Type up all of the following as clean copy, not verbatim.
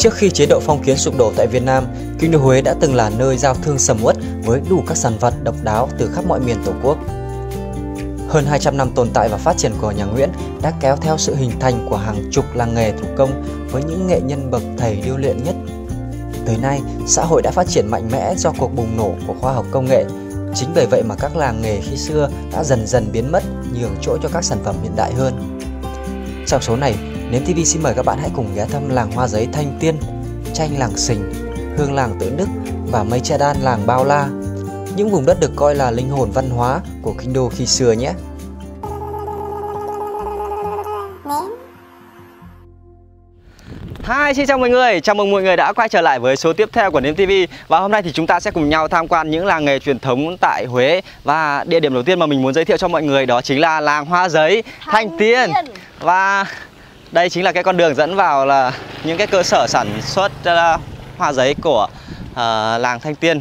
Trước khi chế độ phong kiến sụp đổ tại Việt Nam, kinh đô Huế đã từng là nơi giao thương sầm uất với đủ các sản vật độc đáo từ khắp mọi miền Tổ quốc. Hơn 200 năm tồn tại và phát triển của nhà Nguyễn đã kéo theo sự hình thành của hàng chục làng nghề thủ công với những nghệ nhân bậc thầy điêu luyện nhất. Tới nay, xã hội đã phát triển mạnh mẽ do cuộc bùng nổ của khoa học công nghệ. Chính bởi vậy mà các làng nghề khi xưa đã dần dần biến mất, nhường chỗ cho các sản phẩm hiện đại hơn. Trong số này, Nếm TV xin mời các bạn hãy cùng ghé thăm làng hoa giấy Thanh Tiên, chanh làng Sình, hương làng Tự Đức và mây che đan làng Bao La, những vùng đất được coi là linh hồn văn hóa của kinh đô khi xưa nhé. Hi, xin chào mọi người, chào mừng mọi người đã quay trở lại với số tiếp theo của Nếm TV. Và hôm nay thì chúng ta sẽ cùng nhau tham quan những làng nghề truyền thống tại Huế. Và địa điểm đầu tiên mà mình muốn giới thiệu cho mọi người đó chính là làng hoa giấy Thanh Tiên. Và đây chính là cái con đường dẫn vào là những cái cơ sở sản xuất hoa giấy của làng Thanh Tiên,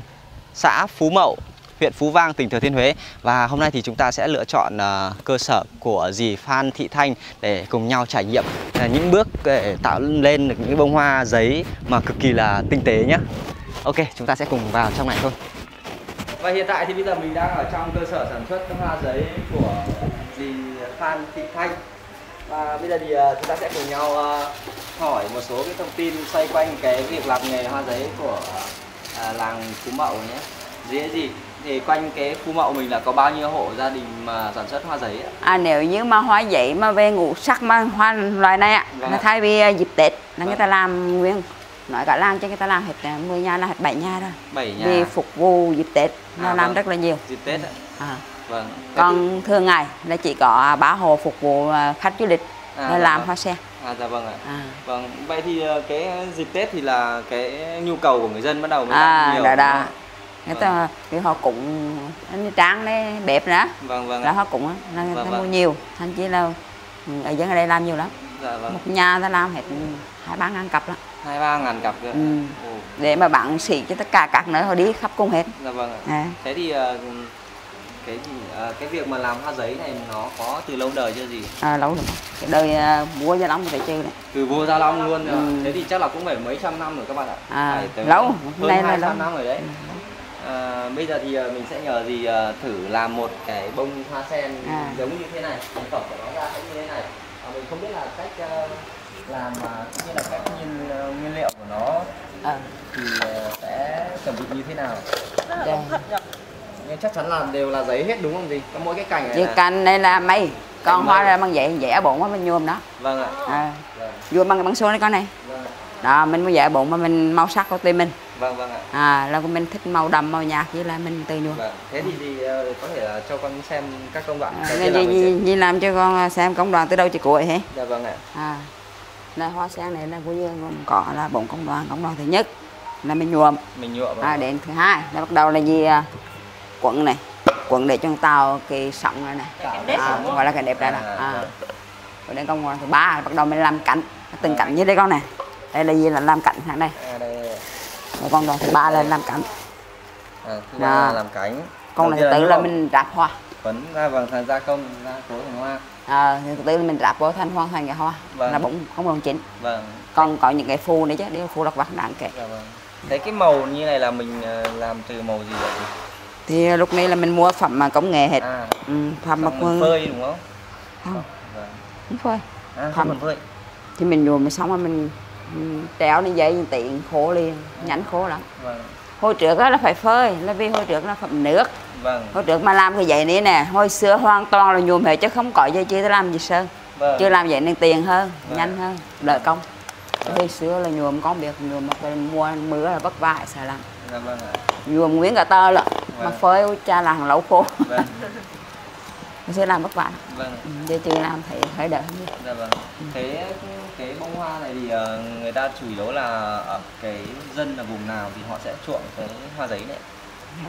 xã Phú Mậu, huyện Phú Vang, tỉnh Thừa Thiên Huế. Và hôm nay thì chúng ta sẽ lựa chọn cơ sở của dì Phan Thị Thanh để cùng nhau trải nghiệm những bước để tạo lên được những bông hoa giấy mà cực kỳ là tinh tế nhé. Ok, chúng ta sẽ cùng vào trong này thôi. Và hiện tại thì bây giờ mình đang ở trong cơ sở sản xuất hoa giấy của dì Phan Thị Thanh. Và bây giờ thì chúng ta sẽ cùng nhau hỏi một số cái thông tin xoay quanh cái việc làm nghề hoa giấy của làng Phú Mậu nhé. Dì gì? Thì quanh cái Phú Mậu mình là có bao nhiêu hộ gia đình mà sản xuất hoa giấy ạ? Nếu như mà hoa giấy mà về ngũ sắc mà hoa loài này ạ, là thay vì dịp Tết là người ta làm nguyên, nói cả làng cho người ta làm hết 10 nhà là hết 7 nhà rồi. 7 nhà. Vì phục vụ dịp Tết là làm rất là nhiều. Dịp Tết ạ. Vâng. Còn thường ngày là chỉ có 3 hộ phục vụ khách du lịch là làm hoa sen. Dạ vâng ạ. Vâng, vậy thì cái dịp Tết thì là cái nhu cầu của người dân bắt đầu mới nhiều. Người ta vì họ cũng tráng đấy bếp nữa. Vâng. Là họ cũng là người ta mua nhiều, thành chỉ là ở dân ở đây làm nhiều lắm. Dạ vâng. Một nhà ta làm hết 2-3 ngàn cặp lắm. 2-3 ngàn cặp cơ. Để mà bạn xỉ cho tất cả các nơi họ đi khắp cùng hết. Dạ vâng ạ. Thế thì cái việc mà làm hoa giấy này nó có từ lâu đời chưa gì? Lâu rồi. Cái đời vua Gia Long phải chơi đấy. Từ vua Gia Long luôn. Thế thì chắc là cũng phải mấy trăm năm rồi các bạn ạ. Lâu. Hơn 200 năm rồi đấy. Bây giờ thì mình sẽ nhờ dì thử làm một cái bông hoa sen giống như thế này, sản phẩm của nó ra sẽ như thế này. Mình không biết là cách làm cũng như là cách nguyên liệu của nó thì sẽ chuẩn bị như thế nào. Nhưng chắc chắn là đều là giấy hết đúng không dì? Có mỗi cái cành này. Cái cành này là mây, còn hoa ra bằng giấy dẻ bụng mình nhuộm đó. Vâng ạ. Nhuộm bằng số này con này. Đó, mình mới dẻ bụng mà mình màu sắc của tùy mình. Vâng ạ. Là mình thích màu đậm màu nhạt chỉ là mình tự nhuộm. Thế thì có thể là cho con xem các công đoạn. Dì làm cho con xem công đoạn từ đâu chị cuối hả? Dạ vâng ạ. Là hoa sen này là có là 4 công đoạn. Công đoạn thứ nhất là mình nhuộm. Đến thứ hai là bắt đầu là gì quận này, quận để cho tạo cái sọng này gọi là cái đẹp ra nè. Rồi đến công đoạn thứ ba là bắt đầu mình làm cánh, từng cánh như đây con này. Đây là gì là làm cánh thằng đây. Rồi công đoạn thứ ba là làm cánh. Thứ ba là làm cánh. Công đoạn thứ tư là mình ráp hoa. Vẫn thành gia công ra cố thành hoa. Thứ tư là mình ráp vô thành hoàn thành cái hoa. Là bụng không còn chín. Còn có những cái phù này chứ, đây là phù lọc vặt đáng kể. Thế cái màu như này là mình làm từ màu gì vậy? Thì lúc này là mình mua phẩm mà công nghệ hết. Phẩm mà phơi đúng không? Không phơi. Không phơi. Thì mình nhuộm xong rồi mình treo lên giấy tiện khô liền, nhánh khô lắm. Hồi trước là phải phơi, là vì hồi trước là phẩm nước. Hồi trước mà làm cái giấy này nè, hồi xưa hoàn toàn là nhuộm hết chứ không có giấy chưa làm gì sơn. Chưa làm giấy nên tiền hơn, nhanh hơn, đỡ công. Hồi xưa là nhuộm con biết nhuộm mà mua mưa là vất vả sợ lắm. Nhuộm nguyên cả tơ lận, mà phơi cha làm lâu khô. Sẽ làm vất vả. Chứ chưa làm thấy hơi đỡ hơn. Thế cái bông hoa này thì người ta chủ yếu là ở cái dân là vùng nào thì họ sẽ chuộng cái hoa giấy này?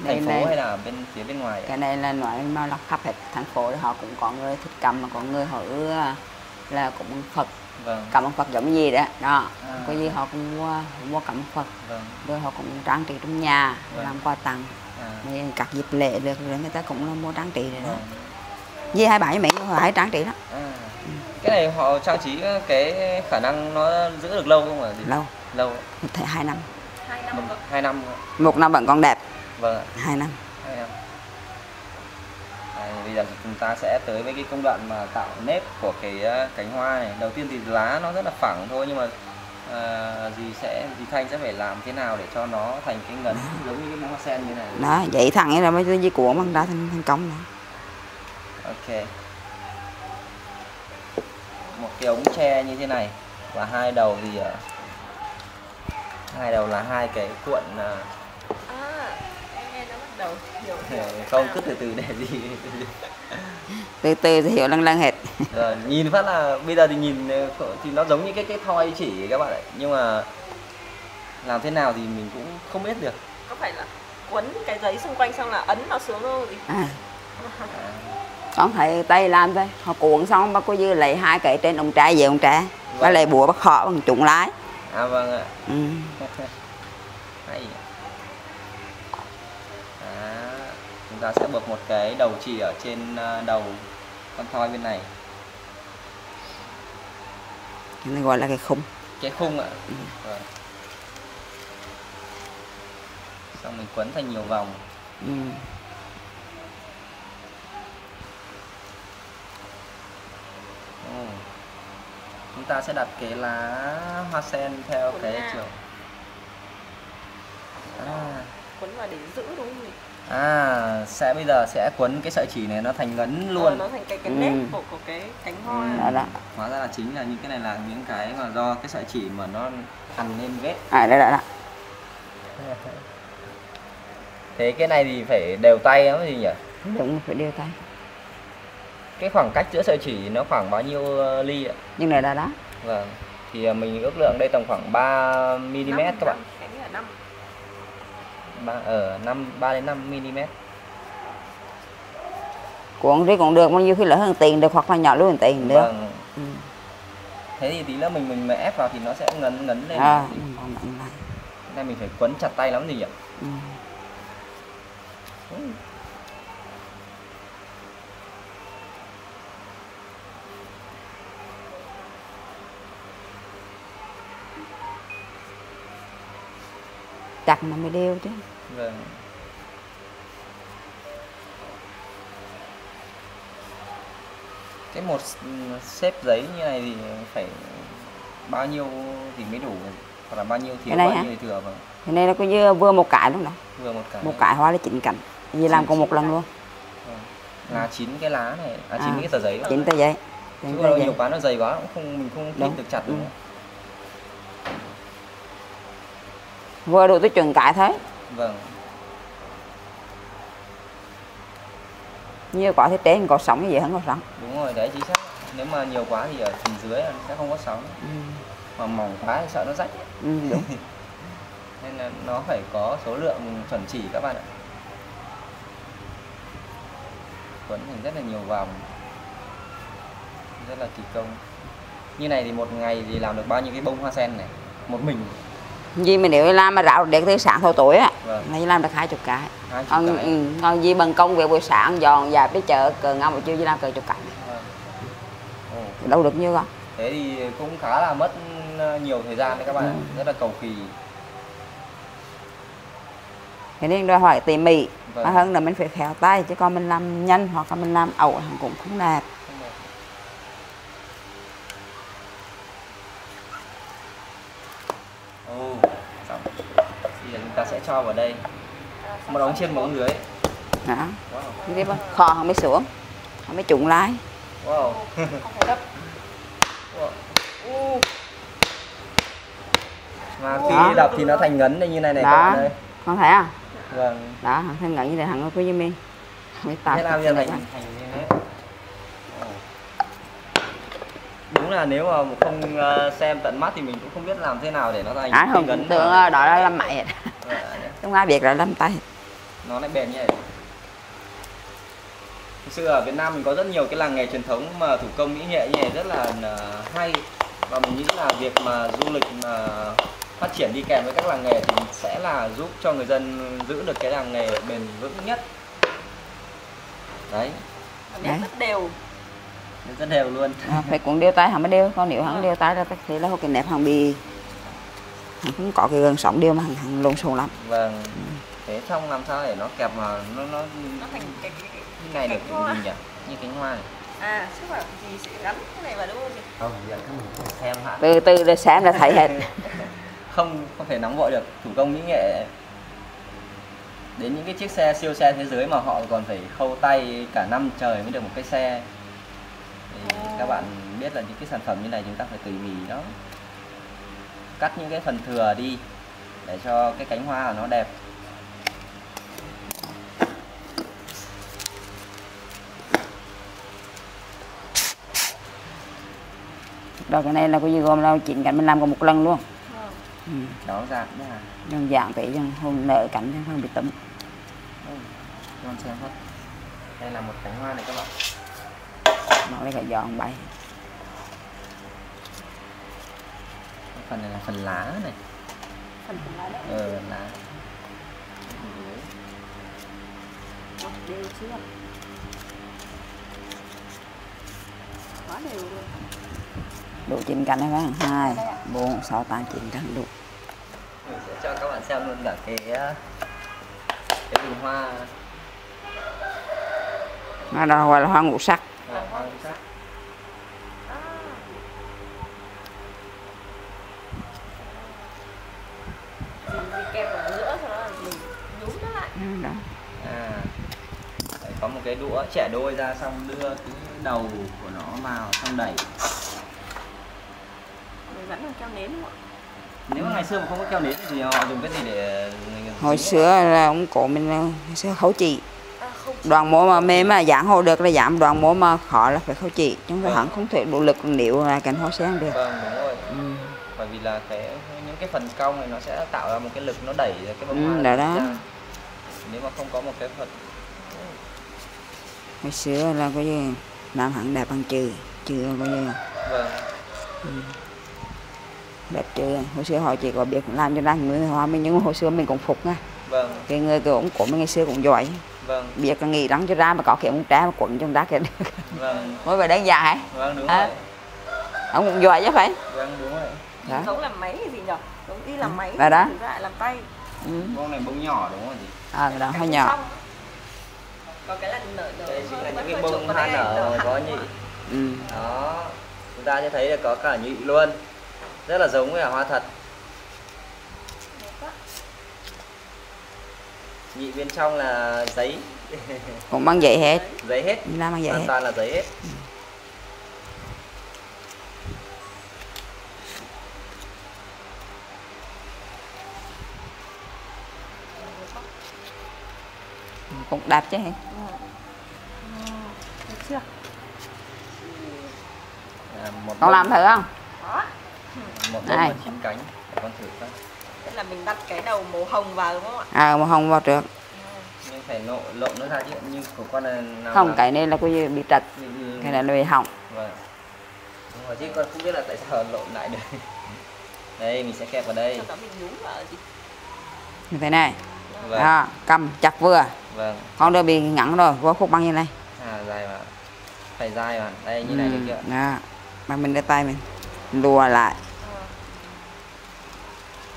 Thành phố hay là bên phía bên ngoài? Cái này là nói mà là khắp hết thành phố thì họ cũng có người thích cầm mà có người họ là cũng Phật. Cầm ông Phật giống gì đó. Có gì họ cũng mua cầm Phật. Rồi họ cũng trang trí trong nhà làm quà tặng. Các dịp lễ được rồi người ta cũng mua trang trí rồi đó. Dì hai bạn với mình hãy trang trí đó. Cái này họ trang trí cái khả năng nó giữ được lâu không ạ? Lâu. Lâu. Thể 2 năm. 2 năm. 1 năm vẫn còn đẹp. Vâng ạ. 2 năm. 2 năm. Bây giờ chúng ta sẽ tới với cái công đoạn mà tạo nếp của cái cánh hoa này. Đầu tiên thì lá nó rất là phẳng thôi, nhưng mà dì Thanh sẽ phải làm thế nào để cho nó thành cái ngấn giống như cái hoa sen như này. Đó, vậy thẳng ấy là mới dây cuộn bằng ra thành công nữa. Ok. Một cái ống tre như thế này và hai đầu thì hai đầu là hai cái cuộn em nó bắt đầu hiểu. không, cứ từ từ để gì Từ từ thì hiểu lăng lăng hết. rồi, nhìn phát là bây giờ thì nhìn thì nó giống như cái thoi chỉ các bạn ạ, nhưng mà làm thế nào thì mình cũng không biết được. Có phải là quấn cái giấy xung quanh xong là ấn nó xuống thôi gì? Con thấy tay làm thôi, họ cuộn xong bác có dư lấy 2 cái trên ông tre về ông tre, bác lấy búa bác họ bằng trụng lái. Vâng ạ. Hay. Chúng ta sẽ buộc một cái đầu chỉ ở trên đầu con thoi bên này. Cái này gọi là cái khung. Cái khung ạ. Vâng. Xong mình quấn thành nhiều vòng. Chúng ta sẽ đặt cái lá hoa sen theo Quấn cái ra. chiều. Quấn vào để giữ đúng không nhỉ? Bây giờ sẽ quấn cái sợi chỉ này nó thành ngấn luôn. Nó thành cái nếp của cái cánh hoa. Đó. Hóa ra là chính là những cái này là những cái mà do cái sợi chỉ mà nó ăn lên vết. Đó. Thế cái này thì phải đều tay lắm gì nhỉ? Đúng, phải đều tay. Cái khoảng cách giữa sợi chỉ nó khoảng bao nhiêu ly ạ? Nhưng này là đó. Vâng. Thì mình ước lượng đây tầm khoảng 3 mm các bạn. Em nghĩ là 5. 3 đến 5 mm. Cuộn thì cũng được, bao nhiêu khi lớn hơn tiền được hoặc là nhỏ luôn tiền được. Vâng. Thế thì tí nữa mình mà ép vào thì nó sẽ ngấn lên. Cái này mình phải quấn chặt tay lắm gì nhỉ? Chặt mà mới đều chứ. Vâng. Cái một xếp giấy như này thì phải bao nhiêu thì mới đủ, hoặc là bao nhiêu thiếu, bao nhiêu thì thừa? Vâng. Cái này là coi như vừa một cái đúng không? Vừa một cái. Một cái hoa là 9 cành. Như làm cùng một lần luôn. Là 9 cái lá này, 9 cái tờ giấy. 9 tờ giấy. Chứ nhiều quá nó dày quá mình không thích được chặt nữa. Vừa đủ tôi chuẩn cái thôi. Vâng. Nhiều quá thì trên có sóng như vậy không có sóng. Đúng rồi, đấy chính xác. Nếu mà nhiều quá thì ở phần dưới nó sẽ không có sóng. Mà mỏng quá thì sợ nó rách. Đúng. Nên là nó phải có số lượng chuẩn chỉ các bạn ạ. Quấn thành rất là nhiều vòng, rất là kỳ công. Như này thì một ngày thì làm được bao nhiêu cái bông hoa sen này? Một mình. Vì mình nếu làm mà ráo đến từ sáng thâu tối á, vâng. nó làm được 20 cái. 20 cái. Còn vì bằng công việc buổi sáng dọn dẹp cái chợ cờ ngao buổi chiều chỉ làm cờ chục cái. Đâu được nhiêu không? Thế thì cũng khá là mất nhiều thời gian đấy các bạn, rất là cầu kỳ. Thế nên đòi hỏi tỉ mỉ, vâng. Và hơn là mình phải khéo tay, chứ còn mình làm nhanh hoặc là mình làm ẩu cũng không đẹp. Xong. Bây giờ chúng ta sẽ cho vào đây một ống trên một ống dưới. Đó. Như thế kho họ mới xuống, họ mới trụng lái. Wow. Mà khi đập thì nó thành ngấn như này này các bạn ơi. Con thấy à? Vâng. Đó, thành ngấn như thế thằng có như mình. Thế nào giờ thành như thế. Đúng là nếu mà không xem tận mắt thì mình cũng không biết làm thế nào để nó thành không ngấn. Tưởng đó là làm mày. Không ai biết là làm tay. Nó lại bền như này. Thực sự ở Việt Nam mình có rất nhiều cái làng nghề truyền thống mà thủ công mỹ nghệ như này rất là hay, và mình nghĩ là việc mà du lịch mà phát triển đi kèm với các làng nghề thì sẽ là giúp cho người dân giữ được cái làng nghề bền vững nhất. Đấy. Nếp rất đều. rất đều luôn. Phải cuốn đều tay hắn mới đều, còn nếu hắn đều tay là thế là cái nẹp hắn bị hắn không có cái gương sóng đều mà hắn lộn xộn lắm. Vâng. Thế xong làm sao để nó kẹp mà nó thành cái này được hoa. gì nhỉ? Như cánh hoa này. À, chắc là gì sẽ gắn cái này vào đúng không chị? Không, giờ các mình cùng xem hả? Từ từ để xem là thấy hết. Không thể nóng vội được, thủ công mỹ nghệ. Đến những cái chiếc xe siêu xe thế giới mà họ còn phải khâu tay cả năm trời mới được một cái xe. Thì các bạn biết là những cái sản phẩm như này chúng ta phải tỉ mỉ đó. Cắt những cái phần thừa đi để cho cái cánh hoa của nó đẹp. Rồi cái này là cái gì gồm là chỉnh cảnh mình làm còn một lần luôn. Đó dạng đó à. Nhân dạng tí cho hôm nợ cảnh cho không bị tấm. Con xem hết. Đây là một cánh hoa này các bạn. Nó lấy cả giòn bay. Phần này là phần lá này. Phần lá đấy. Lá. Đều chưa? Quá đều luôn. Độ chỉnh cảnh này phải 2, 4, 6, 8, 9 cảnh độ. Mình sẽ cho các bạn xem luôn cả cái bình hoa. Nó đó gọi là hoa ngũ sắc. Hoa ngũ sắc. Gì kẹp ở giữa cho nó mình nhúng nó lại. Đó. Đấy, có một cái đũa chẻ đôi ra xong đưa cái đầu của nó vào xong đẩy. Mình vẫn là keo nến không ạ? Nếu mà ngày xưa mà không có keo nến thì họ dùng cái gì để Hồi xưa là ông cổ mình hồi xưa khấu chỉ. Không. Đoàn mổ mà mềm mà dạng hồ được là giảm, đoàn mổ mà khó là phải khấu chỉ. Chúng ta hẳn không thể độ lực nếu là cánh hoa sen được. Vâng, đúng rồi. Bởi vì là những cái phần cong này nó sẽ tạo ra một cái lực nó đẩy cái bông hoa đó. ra. Nếu mà không có một cái phần. Hồi xưa là có gì làm hẳn đẹp bằng chữ có gì. Vâng. Đẹp chữ. Hồi xưa họ chỉ có biết làm cho ra người hoa mình, nhưng hồi xưa mình cũng phục nha. Vâng. Cái người của ông cổ mình ngày xưa cũng giỏi. Vâng. Biết là nghĩ răng cho ra mà có kiểu ông trẻ mà quẩn trong ra kia được. Vâng. Mới về đơn giản hả? Vâng, đúng rồi. Ông cũng giỏi chứ phải. Vâng, đúng rồi. Đó. Giống làm máy gì nhỉ? Giống đi làm máy. Và đó. Thực ra lại làm tay. Bông này bông nhỏ đúng không chị? Cái đó hơi nhỏ. Còn cái là nở Đây chính là vẫn những cái hơi bông chụp hoa vào đây, nở có nhị. Ừ. Đó. Chúng ta sẽ thấy là có cả nhụy luôn. Rất là giống với hoa thật. Nhị bên trong là giấy. Cũng bằng giấy hết. Giấy hết. Làm bằng giấy Hoàn hết. toàn là giấy hết. Cũng đạp chứ hả? Được chưa? Một Con làm thử không? Đó. Một bông Đây. và 9 cánh. Để con thử coi. Thế là mình đặt cái đầu màu hồng vào đúng không ạ? Màu hồng vào trước. Nhưng phải lộn nó ra chứ. Nhưng của con là nào Không, là- cái này là cái bị trật. Cái này là bị hỏng. Vâng. Đúng rồi chứ con không biết là tại sao lộn lại được. Đây mình sẽ kẹp vào đây. Sau đó mình nhúng vào gì? Như thế này. Vâng. Đó, cầm chặt vừa. Vâng. Con đưa bị ngắn rồi, vô khúc băng như này. Dài mà. Phải dài mà. Đây như này được chưa? Đó. Mà mình đưa tay mình lùa lại.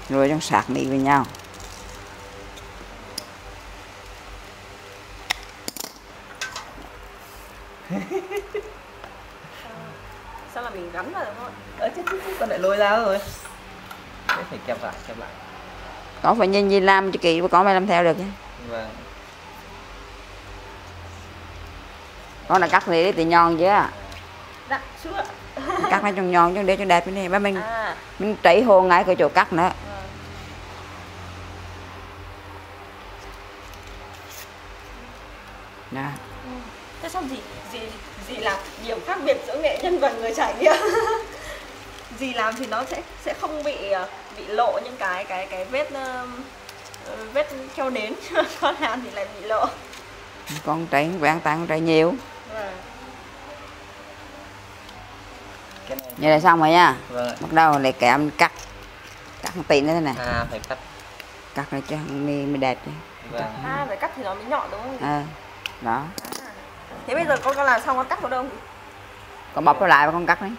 Rồi trong sạc mị với nhau. Sao là mình gắn vào đúng không ạ? Chứ con lại lôi ra rồi. Đấy phải kẹp lại, kẹp lại. Có phải nhìn gì làm cho kỹ, có mày làm theo được chứ. Vâng. Con là cắt này thì nhon chứ. Dạ, chưa. Cắt nó trong nhon chứ để cho đẹp như này. Ba mình À. mình trảy hồ ngay cái chỗ cắt nữa. Đó. Thế xong gì là điểm khác biệt giữa nghệ nhân và người trải nghiệm. Gì làm thì nó sẽ không bị lộ những cái vết keo nến, con làm thì lại bị lộ. Con trảy quen tay con trảy nhiều. Cái này. Như là xong rồi nha. Vâng ạ. Bắt đầu lại kèm cắt một tí nữa thế này. Phải cắt. Cắt ra cho mới đẹp chứ. Vâng. Phải cắt thì nó mới nhọn đúng không? Đó. Thế bây giờ con làm xong con cắt vào đâu? Con bóp nó lại và con cắt đấy.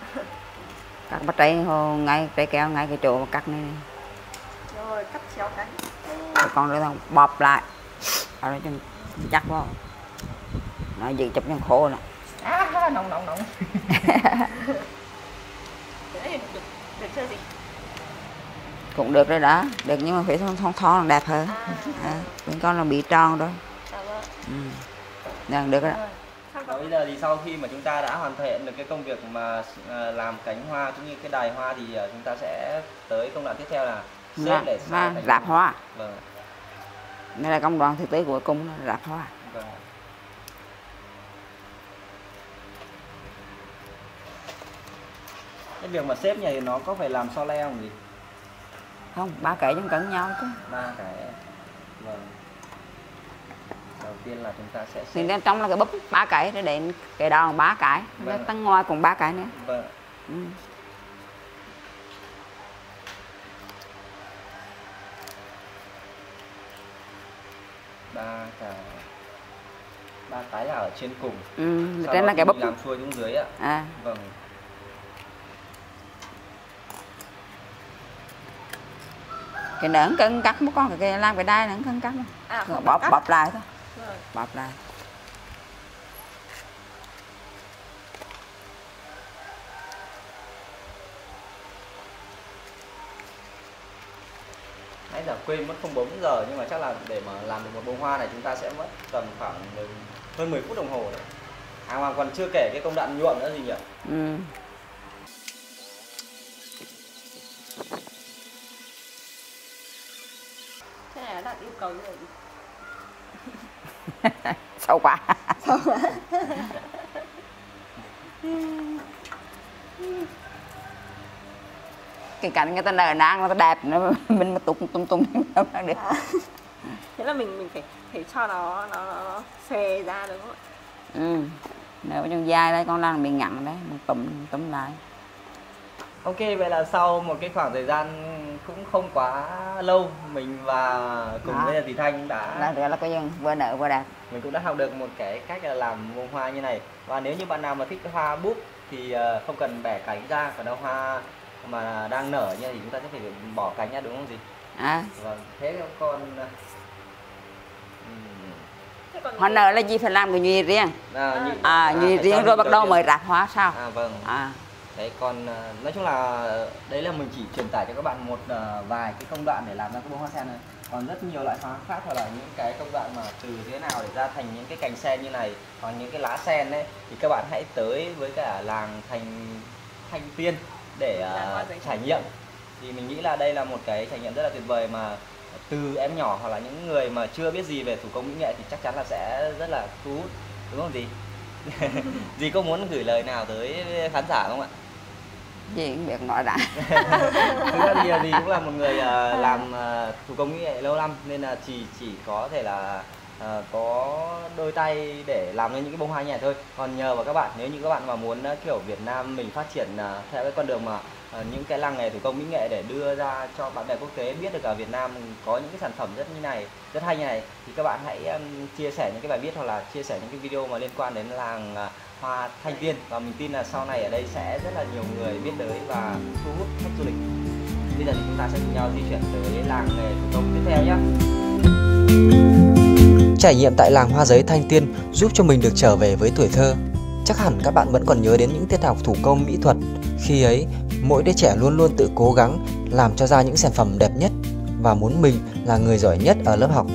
Cắt bắt trái ngay trái kéo ngay cái chỗ mà cắt này. Rồi cắt chéo cái. Rồi con nữa thằng bóp lại. Ở đó chân chắc vào. Nó giữ chụp chân khô nè. Nóng. Thế này được chưa gì? Cũng được rồi đó, được nhưng mà phải thon là đẹp hơn. Bên con là bị tròn rồi. Được rồi. Và bây giờ thì sau khi mà chúng ta đã hoàn thiện được cái công việc mà làm cánh hoa cũng như cái đài hoa thì chúng ta sẽ tới công đoạn tiếp theo là xếp để ráp hoa. Vâng. Đây là công đoạn thực tế của cung là ráp hoa. Vâng. Cái việc mà xếp này thì nó có phải làm so le không gì? Không, 3 cái trong cận nhau chứ. 3 cái. Vâng. Đầu tiên là chúng ta sẽ Thì trong là cái búp 3 cái để đến cái đó 3 cái, vâng. tăng ngoài cùng 3 cái nữa. Vâng. Ba cái là ở trên cùng. Trên là cái búp làm xuôi xuống dưới ạ. Vâng. Cái nỡn cân cắt một con cái làm cái đai nỡn cân cắt bóp lại thôi. Bóp lại. Nãy giờ quên mất không 4 giờ nhưng mà chắc là để mà làm được một bông hoa này chúng ta sẽ mất tầm khoảng hơn 10 phút đồng hồ đấy. Mà còn chưa kể cái công đoạn nhuộm nữa gì nhỉ? Thế này là đạt yêu cầu như vậy. Sâu quá. Cái cảnh người ta nở nang nó đẹp nó mình mà tung không được. Thế là mình phải cho nó xòe ra đúng không? Nếu trong dài đây con đang bị ngặn đấy, mình túm lại. Ok, vậy là sau một cái khoảng thời gian cũng không quá lâu mình và cùng với Thị Thanh đã là coi như vừa nở vừa đẹp. Mình cũng đã học được một cái cách là làm bông hoa như này. Và nếu như bạn nào mà thích hoa búp thì không cần bẻ cánh ra, còn đâu hoa mà đang nở như thì chúng ta sẽ phải bỏ cánh ra đúng không gì? Vâng, thế con hoa nở là gì phải làm cái nhụy riêng. Nhụy riêng rồi bắt đầu mới ráp hoa sao? Vâng. Đấy, còn nói chung là đấy là mình chỉ truyền tải cho các bạn một vài cái công đoạn để làm ra cái bông hoa sen này. Còn rất nhiều loại hoa khác hoặc là những cái công đoạn mà từ thế nào để ra thành những cái cành sen như này hoặc những cái lá sen đấy thì các bạn hãy tới với cả làng Thanh Tiên để trải nghiệm. Thì mình nghĩ là đây là một cái trải nghiệm rất là tuyệt vời mà từ em nhỏ hoặc là những người mà chưa biết gì về thủ công mỹ nghệ thì chắc chắn là sẽ rất là thu hút, đúng không dì? Dì có muốn gửi lời nào tới khán giả không ạ? Dì cũng biết nói đã. Thực ra thì dì cũng là một người làm thủ công mỹ nghệ lâu năm nên là chỉ có thể là có đôi tay để làm nên những cái bông hoa như này thôi. Còn nhờ vào các bạn, nếu như các bạn mà muốn kiểu Việt Nam mình phát triển theo cái con đường mà những cái làng nghề thủ công mỹ nghệ để đưa ra cho bạn bè quốc tế biết được ở Việt Nam có những cái sản phẩm rất như này, rất hay như này thì các bạn hãy chia sẻ những cái bài viết hoặc là chia sẻ những cái video mà liên quan đến làng hoa Thanh Tiên, và mình tin là sau này ở đây sẽ rất là nhiều người biết tới và thu hút khách du lịch. Bây giờ thì chúng ta sẽ cùng nhau di chuyển tới làng nghề thủ công tiếp theo nhé. Trải nghiệm tại làng hoa giấy Thanh Tiên giúp cho mình được trở về với tuổi thơ. Chắc hẳn các bạn vẫn còn nhớ đến những tiết học thủ công mỹ thuật. Khi ấy, mỗi đứa trẻ luôn luôn tự cố gắng làm cho ra những sản phẩm đẹp nhất và muốn mình là người giỏi nhất ở lớp học.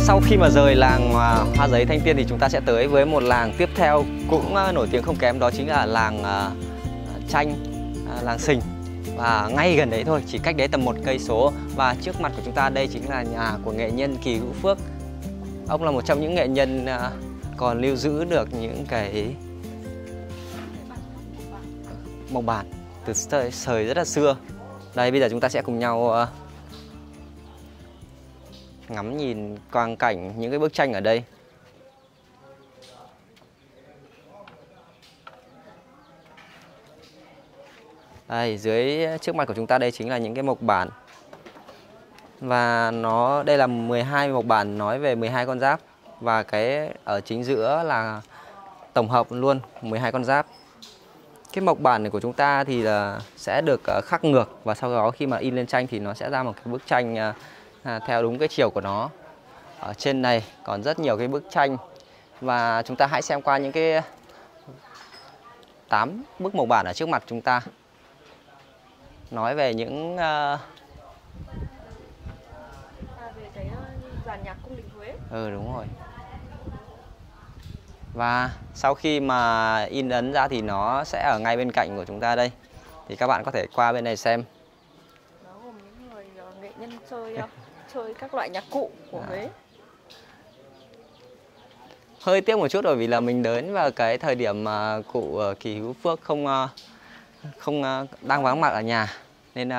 Sau khi mà rời làng hoa giấy Thanh Tiên thì chúng ta sẽ tới với một làng tiếp theo cũng nổi tiếng không kém, đó chính là làng tranh, làng Sình. Và ngay gần đấy thôi, chỉ cách đấy tầm 1 cây số. Và trước mặt của chúng ta đây chính là nhà của nghệ nhân Kỳ Hữu Phước. Ông là một trong những nghệ nhân còn lưu giữ được những cái mộc bản từ thời rất là xưa. Đây, bây giờ chúng ta sẽ cùng nhau ngắm nhìn quang cảnh những cái bức tranh ở đây. Đây, dưới trước mặt của chúng ta đây chính là những cái mộc bản. Và đây là 12 mộc bản nói về 12 con giáp. Và cái ở chính giữa là tổng hợp luôn 12 con giáp. Cái mộc bản này của chúng ta thì là sẽ được khắc ngược, và sau đó khi mà in lên tranh thì nó sẽ ra một cái bức tranh theo đúng cái chiều của nó. Ở trên này còn rất nhiều cái bức tranh, và chúng ta hãy xem qua những cái 8 bức mộc bản ở trước mặt chúng ta, nói về những về cái dàn nhạc cung đình Huế. Đúng rồi. Và sau khi mà in ấn ra thì nó sẽ ở ngay bên cạnh của chúng ta đây. Thì các bạn có thể qua bên này xem. Nó gồm những người nghệ nhân chơi các loại nhạc cụ của Huế. Hơi tiếc một chút bởi vì là mình đến vào cái thời điểm mà cụ Kỳ Hữu Phước không đang vắng mặt ở nhà, nên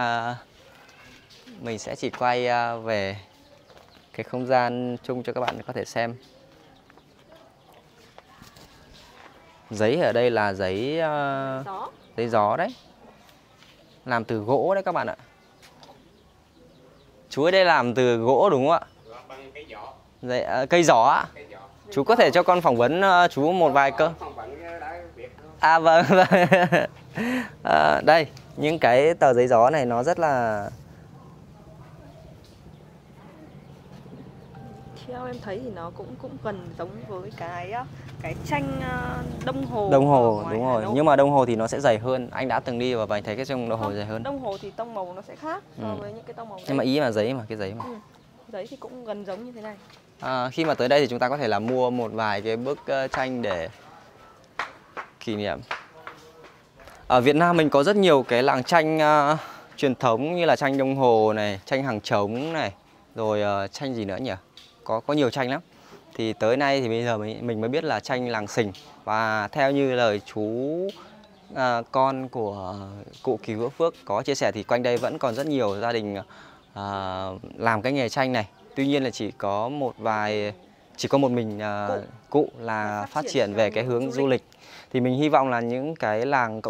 mình sẽ chỉ quay về cái không gian chung cho các bạn có thể xem. Giấy ở đây là giấy gió đấy, làm từ gỗ đấy các bạn ạ. Chú ở đây làm từ gỗ đúng không ạ? Bằng cây giỏ. Cây giỏ ạ? Chú có thể cho con phỏng vấn chú một vài câu? Vâng. Đây, những cái tờ giấy gió này nó rất là... Theo em thấy thì nó cũng gần giống với cái tranh đồng hồ. Đồng hồ, đúng rồi. Nhưng mà đồng hồ thì nó sẽ dày hơn. Anh đã từng đi và anh thấy cái trong đồng hồ dày hơn. Đồng hồ thì tông màu nó sẽ khác so với những cái tông màu này. Nhưng mà ý là giấy mà, cái giấy mà. Giấy thì cũng gần giống như thế này. Khi mà tới đây thì chúng ta có thể là mua một vài cái bức tranh để kỷ niệm. Ở Việt Nam mình có rất nhiều cái làng tranh truyền thống như là tranh đồng hồ này, tranh hàng trống này, rồi tranh gì nữa nhỉ? Có nhiều tranh lắm. Thì tới nay thì bây giờ mình mới biết là tranh làng Sình. Và theo như lời chú con của cụ Kỳ Hữu Phước có chia sẻ thì quanh đây vẫn còn rất nhiều gia đình làm cái nghề tranh này. Tuy nhiên là chỉ có một mình cụ là phát triển về cái hướng du lịch. Thì mình hy vọng là những cái làng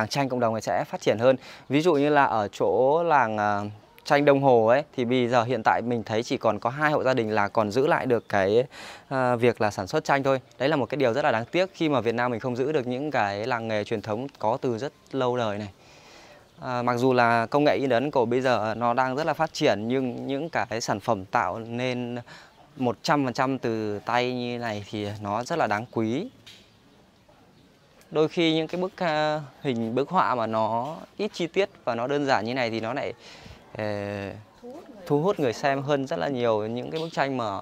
tranh cộng đồng này sẽ phát triển hơn. Ví dụ như là ở chỗ làng tranh đồng hồ ấy, thì bây giờ hiện tại mình thấy chỉ còn có 2 hộ gia đình là còn giữ lại được cái việc là sản xuất tranh thôi. Đấy là một cái điều rất là đáng tiếc khi mà Việt Nam mình không giữ được những cái làng nghề truyền thống có từ rất lâu đời này. Mặc dù là công nghệ in ấn của bây giờ nó đang rất là phát triển, nhưng những cái sản phẩm tạo nên 100% từ tay như này thì nó rất là đáng quý. Đôi khi những cái bức họa mà nó ít chi tiết và nó đơn giản như này thì nó lại thu hút người xem hơn rất là nhiều những cái bức tranh mà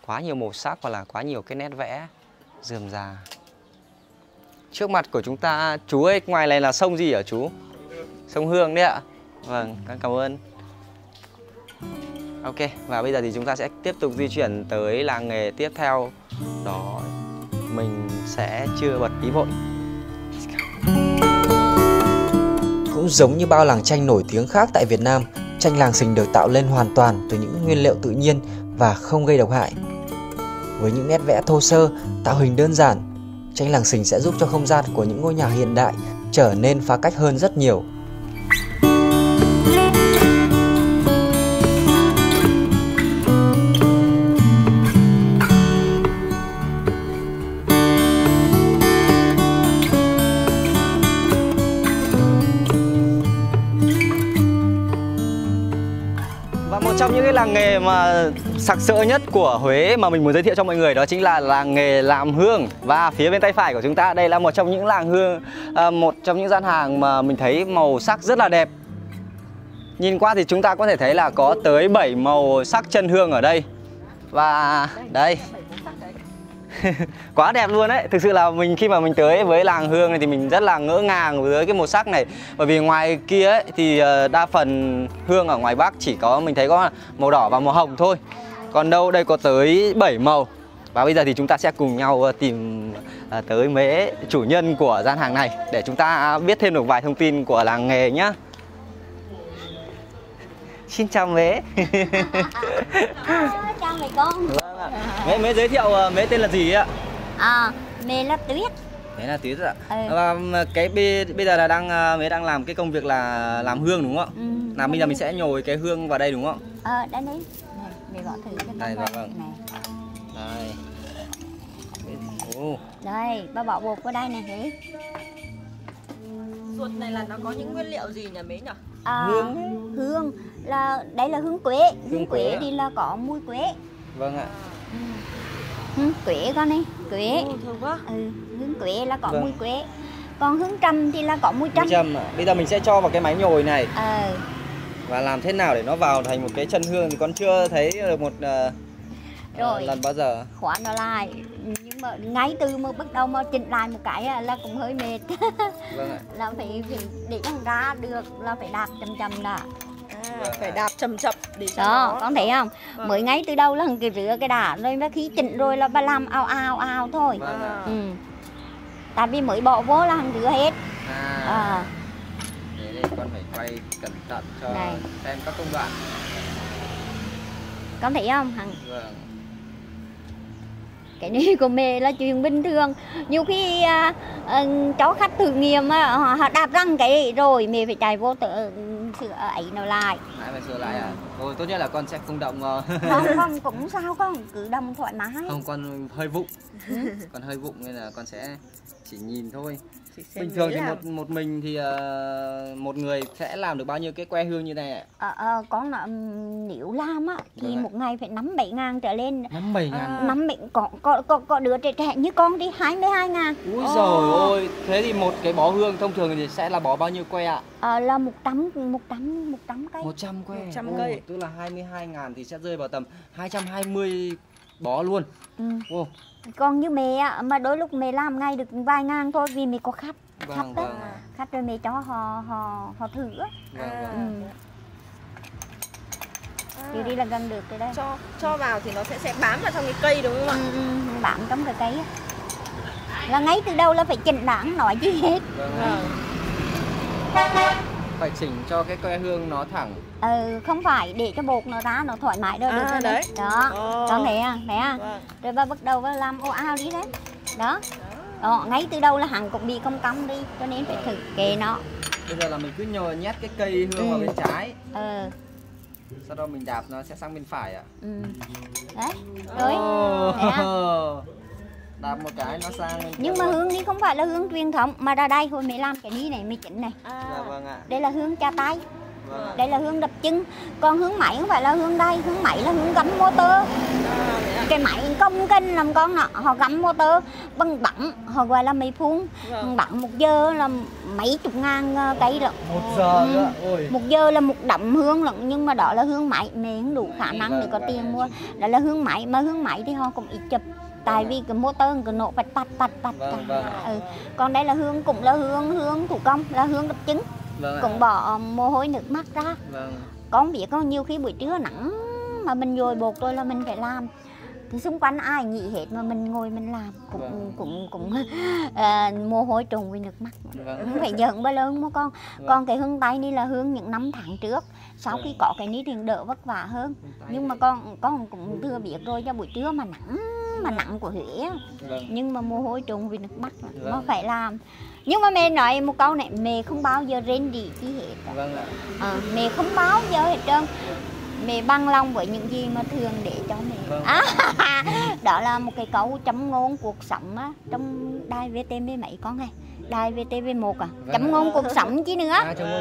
quá nhiều màu sắc hoặc là quá nhiều cái nét vẽ rườm rà. Trước mặt của chúng ta, chú ơi, ngoài này là sông gì hả chú? Sông Hương đấy ạ. Vâng, cảm ơn. Ok, và bây giờ thì chúng ta sẽ tiếp tục di chuyển tới làng nghề tiếp theo. Đó, mình sẽ chưa bật ý vội. Cũng giống như bao làng tranh nổi tiếng khác tại Việt Nam, tranh làng Sình được tạo lên hoàn toàn từ những nguyên liệu tự nhiên và không gây độc hại. Với những nét vẽ thô sơ, tạo hình đơn giản, tranh làng Sình sẽ giúp cho không gian của những ngôi nhà hiện đại trở nên phá cách hơn rất nhiều. Trong những cái làng nghề mà sặc sỡ nhất của Huế mà mình muốn giới thiệu cho mọi người đó chính là làng nghề làm hương. Và phía bên tay phải của chúng ta đây là một trong những làng hương, một trong những gian hàng mà mình thấy màu sắc rất là đẹp. Nhìn qua thì chúng ta có thể thấy là có tới 7 màu sắc chân hương ở đây. Và đây quá đẹp luôn đấy. Thực sự là khi mà mình tới với làng hương này thì mình rất là ngỡ ngàng với cái màu sắc này. Bởi vì ngoài kia ấy, thì đa phần hương ở ngoài Bắc chỉ có mình thấy có màu đỏ và màu hồng thôi. Còn đâu đây có tới 7 màu. Và bây giờ thì chúng ta sẽ cùng nhau tìm tới mấy chủ nhân của gian hàng này để chúng ta biết thêm được vài thông tin của làng nghề nhé. Xin chào Mế. Chào mấy con. Vâng ạ. Mế giới thiệu Mế tên là gì ạ? Mế là Tuyết. Thế là tí rồi ạ. Và cái bây giờ là mới đang làm cái công việc là làm hương đúng không ạ? Là bây giờ mình sẽ nhồi cái hương vào đây đúng không ạ? Đây này, mình bỏ thử cho đây, con vâng. này. Đây. Đây, ba bỏ bột vào đây này thế. Ruột này là nó có những nguyên liệu gì nhỉ mấy nhỉ? Hương là đây là hương quế. Hương quế thì là có mùi quế. Vâng ạ. Hương quế con này, quế. Thơm quá. Hương quế là có mùi quế. Còn hương trầm thì là có mùi trầm. Bây giờ mình sẽ cho vào cái máy nhồi này. Và làm thế nào để nó vào thành một cái chân hương thì con chưa thấy được một lần bao giờ. Khóa nó lại. Nhưng mà ngay từ mà bắt đầu mà chỉnh lại một cái là cũng hơi mệt. Vâng ạ. Là phải để con ra được là phải đạp chậm đã. Phải đạp chậm để cho đó nó... con thấy không? Mới ngay từ đầu là cái rửa cái đá rồi mà khi chỉnh rồi là bà làm ào thôi. Tại vì mới bỏ vô là hàng rửa hết. Thế nên con phải quay cẩn thận cho xem các công đoạn. Con thấy không? Cái này của mẹ là chuyện bình thường. Nhiều khi cháu khách thử nghiệm họ đạp răng cái rồi mẹ phải chạy vô sửa ấy nó lại. Phải sửa lại à? Thôi tốt nhất là con sẽ không động. Không cũng sao không, cứ động thoải mái. Không, con hơi vụng. Con hơi vụng nên là con sẽ chỉ nhìn thôi. Bình thường thì một mình thì một người sẽ làm được bao nhiêu cái que hương như này ạ? Con nếu làm á thì một ngày phải 5-7 ngàn trở lên. 5-7 ngàn? 5-7 có đứa trẻ như con đi 22 ngàn. Úi giời ơi, thế thì một cái bó hương thông thường thì sẽ là bó bao nhiêu que ạ? Là 100 cây. 100 que. 100 cây. Tức là 22 ngàn thì sẽ rơi vào tầm 220 bó luôn. Còn như mẹ mà đôi lúc mẹ làm ngay được vài ngàn thôi vì mẹ có khách. Khách rồi mẹ cho họ thử á. Thì đi là gần được cái đây. Cho vào thì nó sẽ bám vào trong cái cây đúng không ạ? Bám trong cái cây á. Là ngay từ đầu là phải chỉnh đẳng nói chứ hết. Phải chỉnh cho cái que hương nó thẳng. Không phải để cho bột nó ra nó thoải mái đâu được rồi đấy. Đó. Con thấy à? Rồi bà bắt đầu làm ào đi đấy. Đó. Ngay từ đầu là hẳn cũng bị cong đi cho nên phải thử kề nó. Bây giờ là mình cứ nhét cái cây hương vào bên trái. Sau đó mình đạp nó sẽ sang bên phải ạ. Đấy. Rồi. Đạp một cái nó sang bên. Nhưng mà hương đi không phải là hương truyền thống mà ra đây hồi mới làm cái ní này mới chỉnh này. Vâng ạ. Đây là hương cha tay. Đây là hương đập chân. Còn hương máy không phải là hương đây, hương máy là hương gắm motor. Cái máy công kênh làm con nọ, họ gắm motor bằng bắn, họ gọi là máy phun. Bắn 1 giờ là mấy chục ngàn cây lận. 1 giờ nữa. 1 giờ là 1 đậm hương lận, nhưng mà đó là hương máy, mẹ không đủ khả năng để có tiền mua. Đó là hương máy, mà hương máy thì họ cũng ít chụp. Tại vì cái motor cái nổ tạch. Còn đây là hương cũng là hương thủ công, là hương đập trứng. Cũng bỏ mồ hôi nước mắt ra. Con biết có nhiều khi buổi trưa nắng mà mình nhồi bột tôi là mình phải làm thì xung quanh ai nghỉ hết mà mình ngồi mình làm cũng mồ hôi trùng với nước mắt. Không phải giận bao lớn mà con. Còn cái hương tayนี่là hương những năm tháng trước. Sau khi có cái ní thì đỡ vất vả hơn. Nhưng mà con cũng thừa biết rồi, cho buổi trưa mà nắng của Huế nhưng mà mồ hôi trùng vì nước mắt nó phải làm. Nhưng mà mẹ nói một câu này, mẹ không bao giờ rên rỉ chi hết. Mẹ không bao giờ hết trơn. Mẹ bằng lòng với những gì mà thường để cho mẹ. Đó là một cái câu châm ngôn cuộc sống á, trong đài VTV mấy con này, đài VTV1 châm ngôn cuộc sống chứ nữa.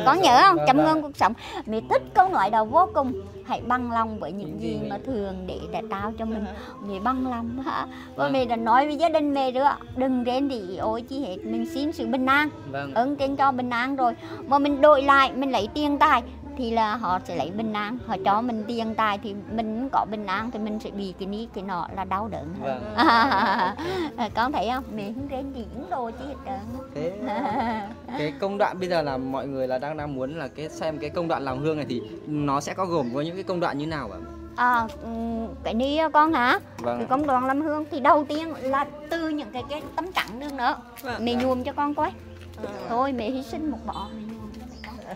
Con nhớ không? Châm ngôn cuộc sống. Mẹ thích câu nói đầu vô cùng, hãy bằng lòng với những gì mà thường để trao cho mình. Mẹ bằng lòng hả? Và mẹ đã nói với gia đình mẹ nữa, đừng rên rỉ ôi chi hết, mình xin sự bình an. Ơn trên cho bình an rồi mà mình đổi lại, mình lấy tiền tài thì là họ sẽ lấy bình an, họ cho mình tiền tài thì mình có bình an thì mình sẽ bị cái ní cái nọ là đau đớn hơn. Con thấy không? Mẹ không rên gì những đồ chứ hết trơn. Thế cái công đoạn bây giờ là mọi người là đang muốn là xem cái công đoạn làm hương này thì nó sẽ có gồm có những cái công đoạn như nào ạ? Cái ní con hả? Cái công đoạn làm hương thì đầu tiên là từ những cái tấm trắng đường nữa. Mẹ nhuộm cho con coi. Thôi mẹ hy sinh một bọ mẹ nhuộm cho mẹ con.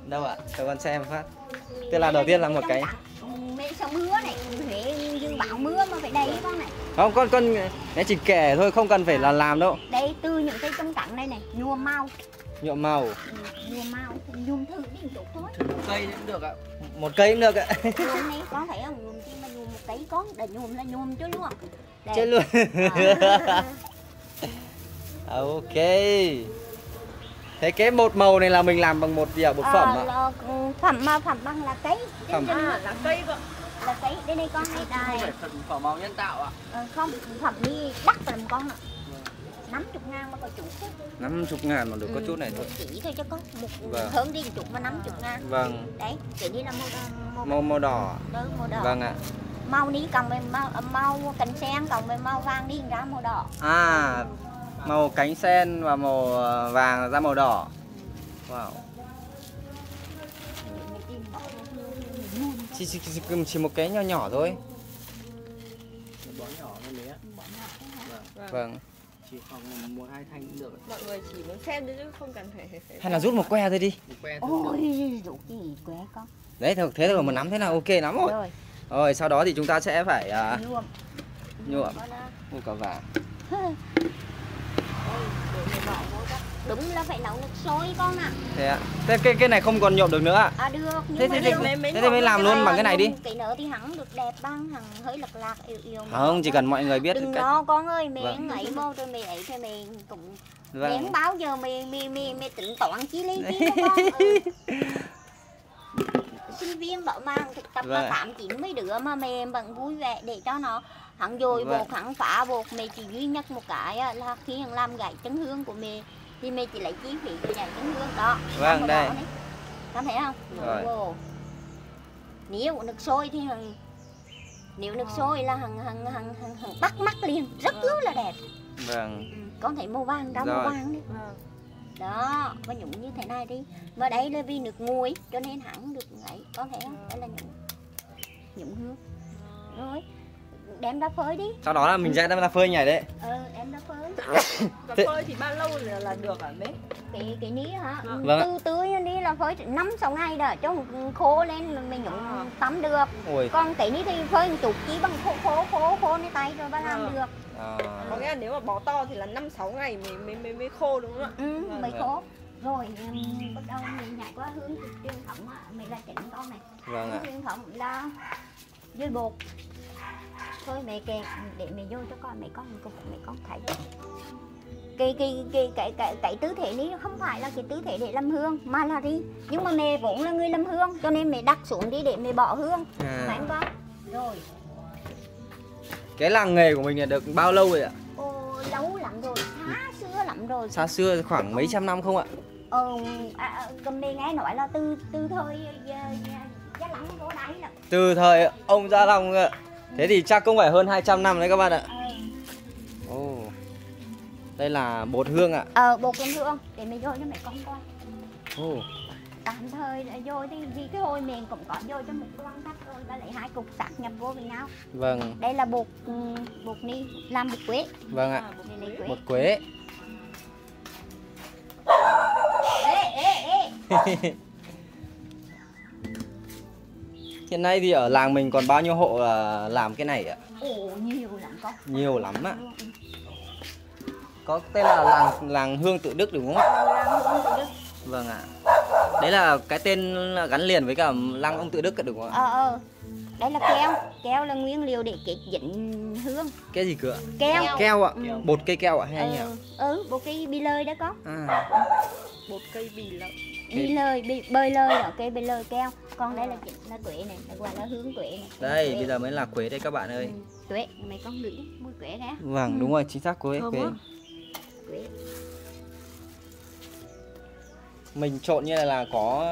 Đâu ạ? Cho con xem phát. Tức là đầu tiên là một cái mẹ sợ mưa này, Huế dự báo mưa mà phải đầy con này. Không, con nó chỉ kể thôi, không cần phải là làm đâu. Đây nhuộm màu. Nhuộm màu. Nhuộm màu, nhuộm thử đi chút thôi. Một cây cũng được ạ. Một cây cũng được ạ. Nhuộm này có thể không nhuộm chi mà nhuộm một cây con, để nhuộm là nhuộm chứ luôn. Chết luôn. Ok. Thế cái bột màu này là mình làm bằng một gì ạ? Bột phẩm ạ? Phẩm bằng là cây. Là cây vợ. Là cây, đây này con này Không phải phẩm màu nhân tạo ạ? Không, phẩm đi đắt làm con ạ. 50.000 mà có chút. 50.000 mà được có chút này thôi. Chỉ thôi chứ có một Vâng. hơn đi chút mà 50.000. Vâng. Đấy, cái đi là Màu đỏ. Màu đỏ. Vâng ạ. Màu ní cộng với màu cành sen cộng với màu vàng đi ra màu đỏ. À, màu cánh sen và màu vàng ra màu đỏ. Wow. Chỉ một cái nhỏ nhỏ thôi. Bó nhỏ hơn đấy ạ. Vâng. Chỉ khoảng 1-2 thanh cũng được. Mọi người chỉ muốn xem chứ không cần phải Hay là rút một que thôi đi. Một que Ôi, rủ gì quế con. Đấy, thế rồi mà nắm thế là ok lắm rồi. Rồi, sau đó thì chúng ta sẽ phải nhuộm cà vả. Đúng là phải nấu nước sôi con ạ. Thế ạ. Thế cái này không còn nhuộm được nữa ạ? À được. Thế thì mới làm luôn bằng cái này đi. Cái nữa thì hẳn được đẹp bằng, hẳn hơi lạc lạc yêu. Không, chỉ cần mọi người biết đừng cách. lo con ơi, mẹ Vâng. ngấy mô rồi mẹ ấy thì mẹ cũng Vâng. đến bao giờ mẹ tính toán chi lý chi cho con. Sinh viên đó mà thực tập Vâng. là 8-9 mấy đứa mà mẹ vẫn vui vẻ để cho nó hẳn dồi Vâng. bột, hẳn phá bột. Mẹ chỉ duy nhất một cái á, là khi hẳn làm gãy chân hương của mẹ thì mẹ chỉ lấy chi phí của gãy chân hương đó. Vâng, đây. Cảm thấy không? Rồi. Wow. Nếu nước sôi thì nếu nước sôi là hằng bắt mắt liền, rất là đẹp. Vâng. Con thấy màu vàng đó, màu Rồi. vàng đi. Đó, và nhúng như thế này đi. Và đấy là vì nước muối cho nên hẳn được ấy, con thấy không? Đây là nhúng hương. Rồi, đem ra phơi đi. Sau đó là mình sẽ đem ra phơi nhảy đấy. Đem ra phơi. Cà Thế- phơi thì bao lâu là được hả bé? Cái ní hả? Vâng ạ. Từ tưới đi là phơi 5-6 ngày đó, cho khô lên mình nhúng tắm được. Ôi. Còn cái ní thì phơi một chút chỉ bằng khô lên tay rồi ba làm được. Có nghĩa là nếu mà bó to thì là 5-6 ngày mới khô đúng không ạ? Mới khô. Rồi bắt đầu mình nhảy qua hướng truyền thống á, mình là chỉnh con này. Vâng ạ. Truyền thống là dưa bột. Thôi mẹ kẹt để mẹ vô cho con, mẹ con cùng mẹ con thấy. Cái tứ thể này không phải là cái tứ thể để làm hương mà là đi. Nhưng mà mẹ vốn là người làm hương cho nên mẹ đặt xuống đi để mẹ bỏ hương. Phải không con? Rồi. Cái làng nghề của mình là được bao lâu rồi ạ? Lâu lắm rồi, xa xưa lắm rồi. Xa xưa khoảng mấy trăm năm không ạ? Mẹ nghe nói là từ thời Gia Long có đấy là. Từ thời ông Gia Long ạ. Thế thì chắc cũng phải hơn 200 năm đấy các bạn ạ. Ồ. Đây là bột hương ạ. Bột hương để mẹ vô cho mẹ con coi. Ồ. Tạm thời là vô thì vì cái hồi mình cũng có vô cho một lon thắt rồi và lấy 2 cục sạc nhập vô với nhau. Vâng. Đây là bột ni làm bột quế. Vâng ạ. Để lấy quế. Bột quế. Ê. Hiện nay thì ở làng mình còn bao nhiêu hộ làm cái này ạ? Nhiều lắm con. Nhiều lắm ạ. Có tên là làng Hương Tự Đức đúng không ạ? Làm hương tự Đức. Vâng ạ. Đấy là cái tên gắn liền với cả lăng ông Tự Đức đúng không ạ? Đây là keo là nguyên liệu để kết dính hương. Cái gì cửa? Keo ạ. Bột cây keo ạ hay anh ạ? Bột cây bì lơi đó con. Bột cây bì lợ. Bơi lơi đó, cây bì lơi keo. Còn đây là chính là quế này, là gọi là hương quế này. Đây, quế. bây giờ mới là quế đây các bạn ơi. Quế, mày con lưỡi đi, mua quế ra. Vâng, đúng rồi, chính xác quế. Quế. Mình trộn như là có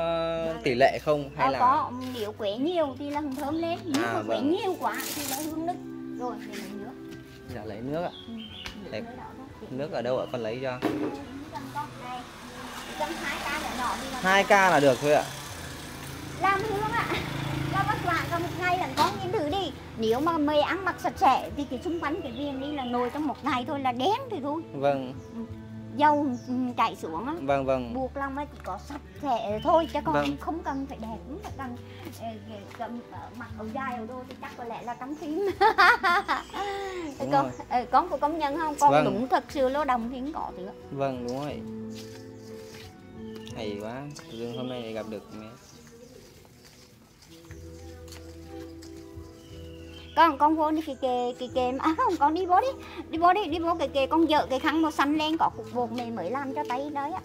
tỷ lệ không hay là có, nếu quế nhiều thì là thơm lên, nếu mà quế vâng. nhiều quá thì là hương nức. Rồi, để lấy nước. Dạ lấy nước ạ. Đấy, nước ở đâu ạ? Con lấy cho. 2 ca là được thôi ạ. Làm hương ạ. Cho bác bạn cả một ngày là con nhìn thử đi. Nếu mà mày ăn mặc sạch sẽ thì cái xung quanh cái viên đi là nồi trong một ngày thôi là đen thì thôi. Vâng. dầu chảy xuống á. Vâng vâng. Buộc lòng là chỉ có sạch sẽ thôi, chứ còn Vâng. không cần phải đẹp, không phải cần mặc áo dài áo đô thì chắc có lẽ là trong phim. Con có công nhận không? Con Vâng. đúng thật sự lao động thì không có nữa. Vâng đúng rồi. Hay quá, tự dưng hôm nay lại gặp được mẹ. Con vô đi cái kề không, con đi vô cái kề con dỡ cái khăn màu xanh lên có cục bột mày mới làm cho tay đấy á.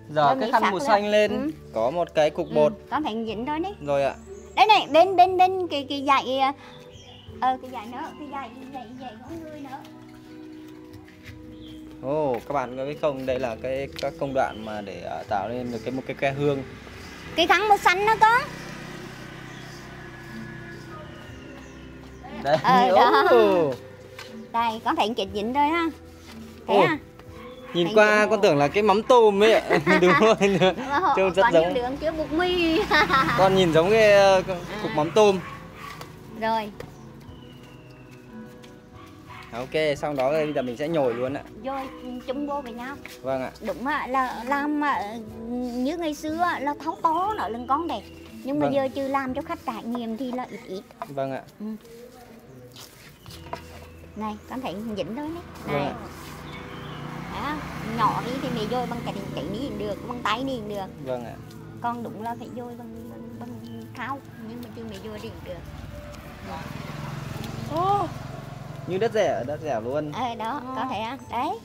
Giờ Rồi cái mới khăn sạc màu lên. xanh lên, Ừ. có một cái cục bột. Con phải dính thôi đấy. Rồi ạ. Đây này, bên cái dạy cái dạy nữa, cái dạy con người nữa. Ồ, các bạn có biết không, đây là các công đoạn mà để tạo nên được một cái que hương. Cái khăn màu xanh đó con. Đấy. Đó. Ồ. Đây, con thấy chỉnh dính rồi ha. Thấy Ồ. ha? Nhìn Thấy qua chưa? con tưởng là cái mắm tôm ấy. Đúng rồi. Mà họ Trông rất có giống. nhiều đường chưa bột mì. Con nhìn giống cái cục mắm tôm. Rồi, Ok, xong đó bây giờ mình sẽ nhồi luôn ạ. rồi chung vô với nhau. Vâng ạ. Đúng là làm như ngày xưa là tháo to nó lên con đẹp. Nhưng mà Vâng. giờ chưa làm cho khách trải nghiệm thì là ít. Vâng ạ. Này, con thấy dính thôi đấy. Vâng Này. ạ. Đó, nhỏ đi thì mày dôi bằng cái ní cũng được, bằng tay đi cũng được. Vâng ạ. Con đúng là phải dôi bằng tháo, nhưng mà chưa mày dôi đi cũng được. Như đất dẻo luôn. Đó, có thể á. Đấy.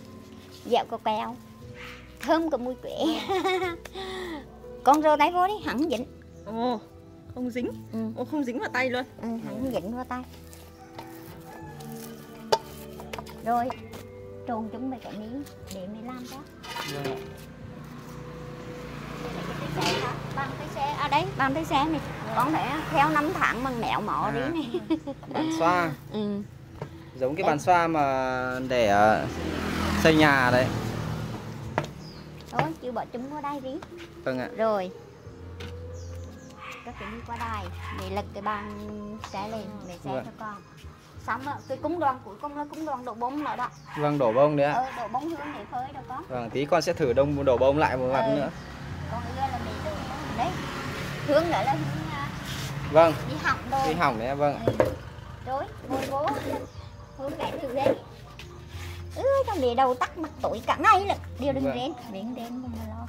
Dẹo có keo. Thơm có mùi quế. Con rơ tay vô đi, hẳn dính. Ồ, không dính. Ừ. Ồ, không dính vào tay luôn. Hẳn dính vào tay. Rồi, trộn chúng mày cái ní để mày làm đó. Vâng ạ. Bằng tay xe, à đấy, bằng tay xe này. Con phải theo 5 tháng bằng mẹo mỏ đi này. Bàn xoa. Ừ. Giống cái bàn xoa mà để xây nhà đấy. Thôi, chưa bỏ chúng vào đây đi. Vâng ạ. Rồi. Các cái đi qua đài để lật cái bàn xe lên để xe Vâng. cho con. Xong rồi, cái cung đoàn cuối cùng là cung đoàn đổ bông nữa đó. Vâng, đổ bông đấy ạ. Đổ bông hương để phơi đâu con. Vâng, tí con sẽ thử đổ bông lại một lần nữa. Con ưa là mì đổ bông đấy. Hương nữa là hương Vâng, đi học rồi. đi hỏng đấy ạ, vâng ạ. Rồi, ngồi bố. Hương cái thử đấy. Con để đầu tắt mặt tối cả ngày là điều đừng Vâng. rên, đừng mà lo.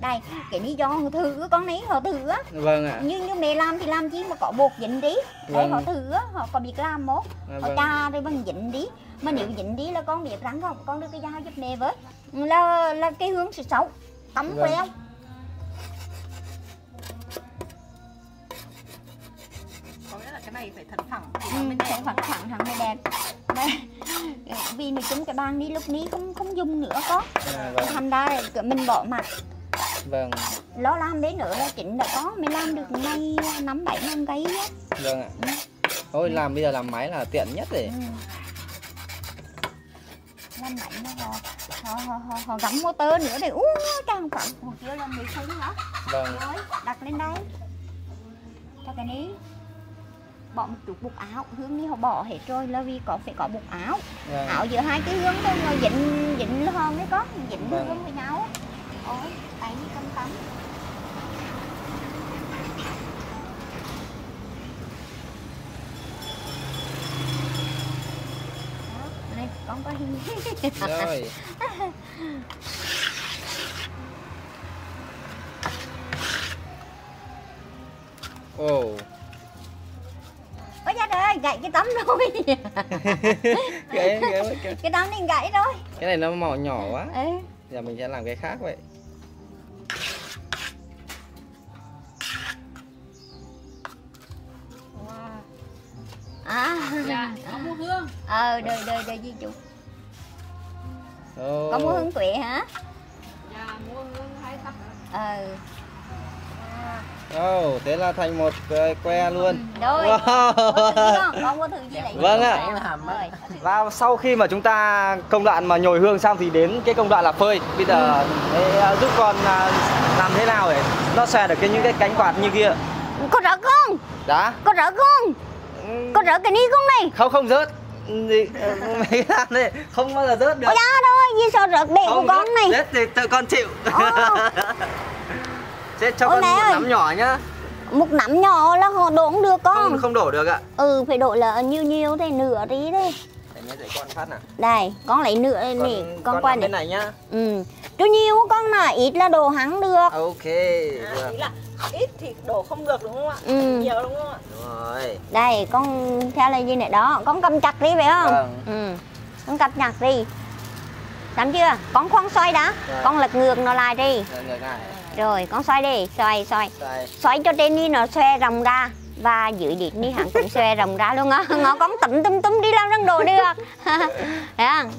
Đây, cái lý do họ thử con ấy họ thử á. Vâng ạ. Như mẹ làm thì làm chi mà có bột dính đi. Đấy Vâng. họ thử á, họ có biết làm mốt. Họ Vâng. cha rồi bằng dính đi. Mà nếu dính đi là con biết rắn không? Con đưa cái dao giúp mẹ với. Là cái hướng sẽ xấu. Tắm Vâng. queo. Có nghĩa là cái này phải thật phẳng. Phải phẳng mới đẹp. Đây, vì nói chung cái bàn đi lúc ní không dùng nữa có. Vâng. Thành ra là mình bỏ mặt. Vâng. Lo làm đấy nữa là chính đã có. Mình làm được ngay 5-7 năm cái á. Vâng ạ. Thôi làm bây giờ làm máy là tiện nhất rồi. Làm mạnh nó họ gắm motor nữa để càng phẳng một kia là mì súng đó. Vâng. Rồi đặt lên đây cho cái ní bỏ một chút bột áo, hướng đi họ bỏ hết rồi là vì phải có bột áo. Vâng. Áo giữa hai cái hướng thôi mà dính hơn đấy có dính Vâng. hướng với nhau. Ôi tay như căm cắm. Đây con có hình. Rồi. Ồ. Ôi trời ơi, gãy cái tấm rồi. cái Cái tấm này gãy rồi. này nó mỏ nhỏ quá. Ừ. Giờ mình sẽ làm cái khác vậy. Dạ, có mua hương. đời gì chú. Ồ. Có mua hương quế hả? Dạ, mua hương 2 tắc. Ồ, thế là thành một que luôn. Rồi. Wow. Con có thử gì đấy? Vâng ạ. Rồi. Và sau khi mà chúng ta công đoạn mà nhồi hương xong thì đến cái công đoạn là phơi. Bây giờ để giúp con làm thế nào để nó xòe được những cái cánh quạt như kia. Con rỡ con. Đã. Con rỡ con. Con rỡ cái ní con này. Không rớt. Gì? Mấy cái này không bao giờ rớt được. Ôi da thôi, gì sao rớt bể của con này. Rớt thì tự con chịu. Sẽ cho con một nắm nhỏ nhá. Một nắm nhỏ là họ đổ không được con. Không đổ được ạ. Phải đổ là nhiều thế, nửa tí đấy. Để nhé, để con phát nào. Đây, con lấy nửa này, con qua bên này nhá. Cho nhiều con là ít là đổ hẳn được. Ok. Ý là ít thì đổ không được đúng không ạ? Nhiều đúng không ạ? Đúng rồi. Đây, con theo là gì này đó, con cầm chặt đi phải không? Con cầm chặt đi. Làm chưa? Con khoan xoay đã. Con lật ngược nó lại đi. Rồi, con xoay đi, xoay cho trên đi nó xòe rộng ra. Và dưới đít đi hẳn cũng xòe rộng ra luôn á. Ngó con túm đi làm răng đồ được. Thấy không?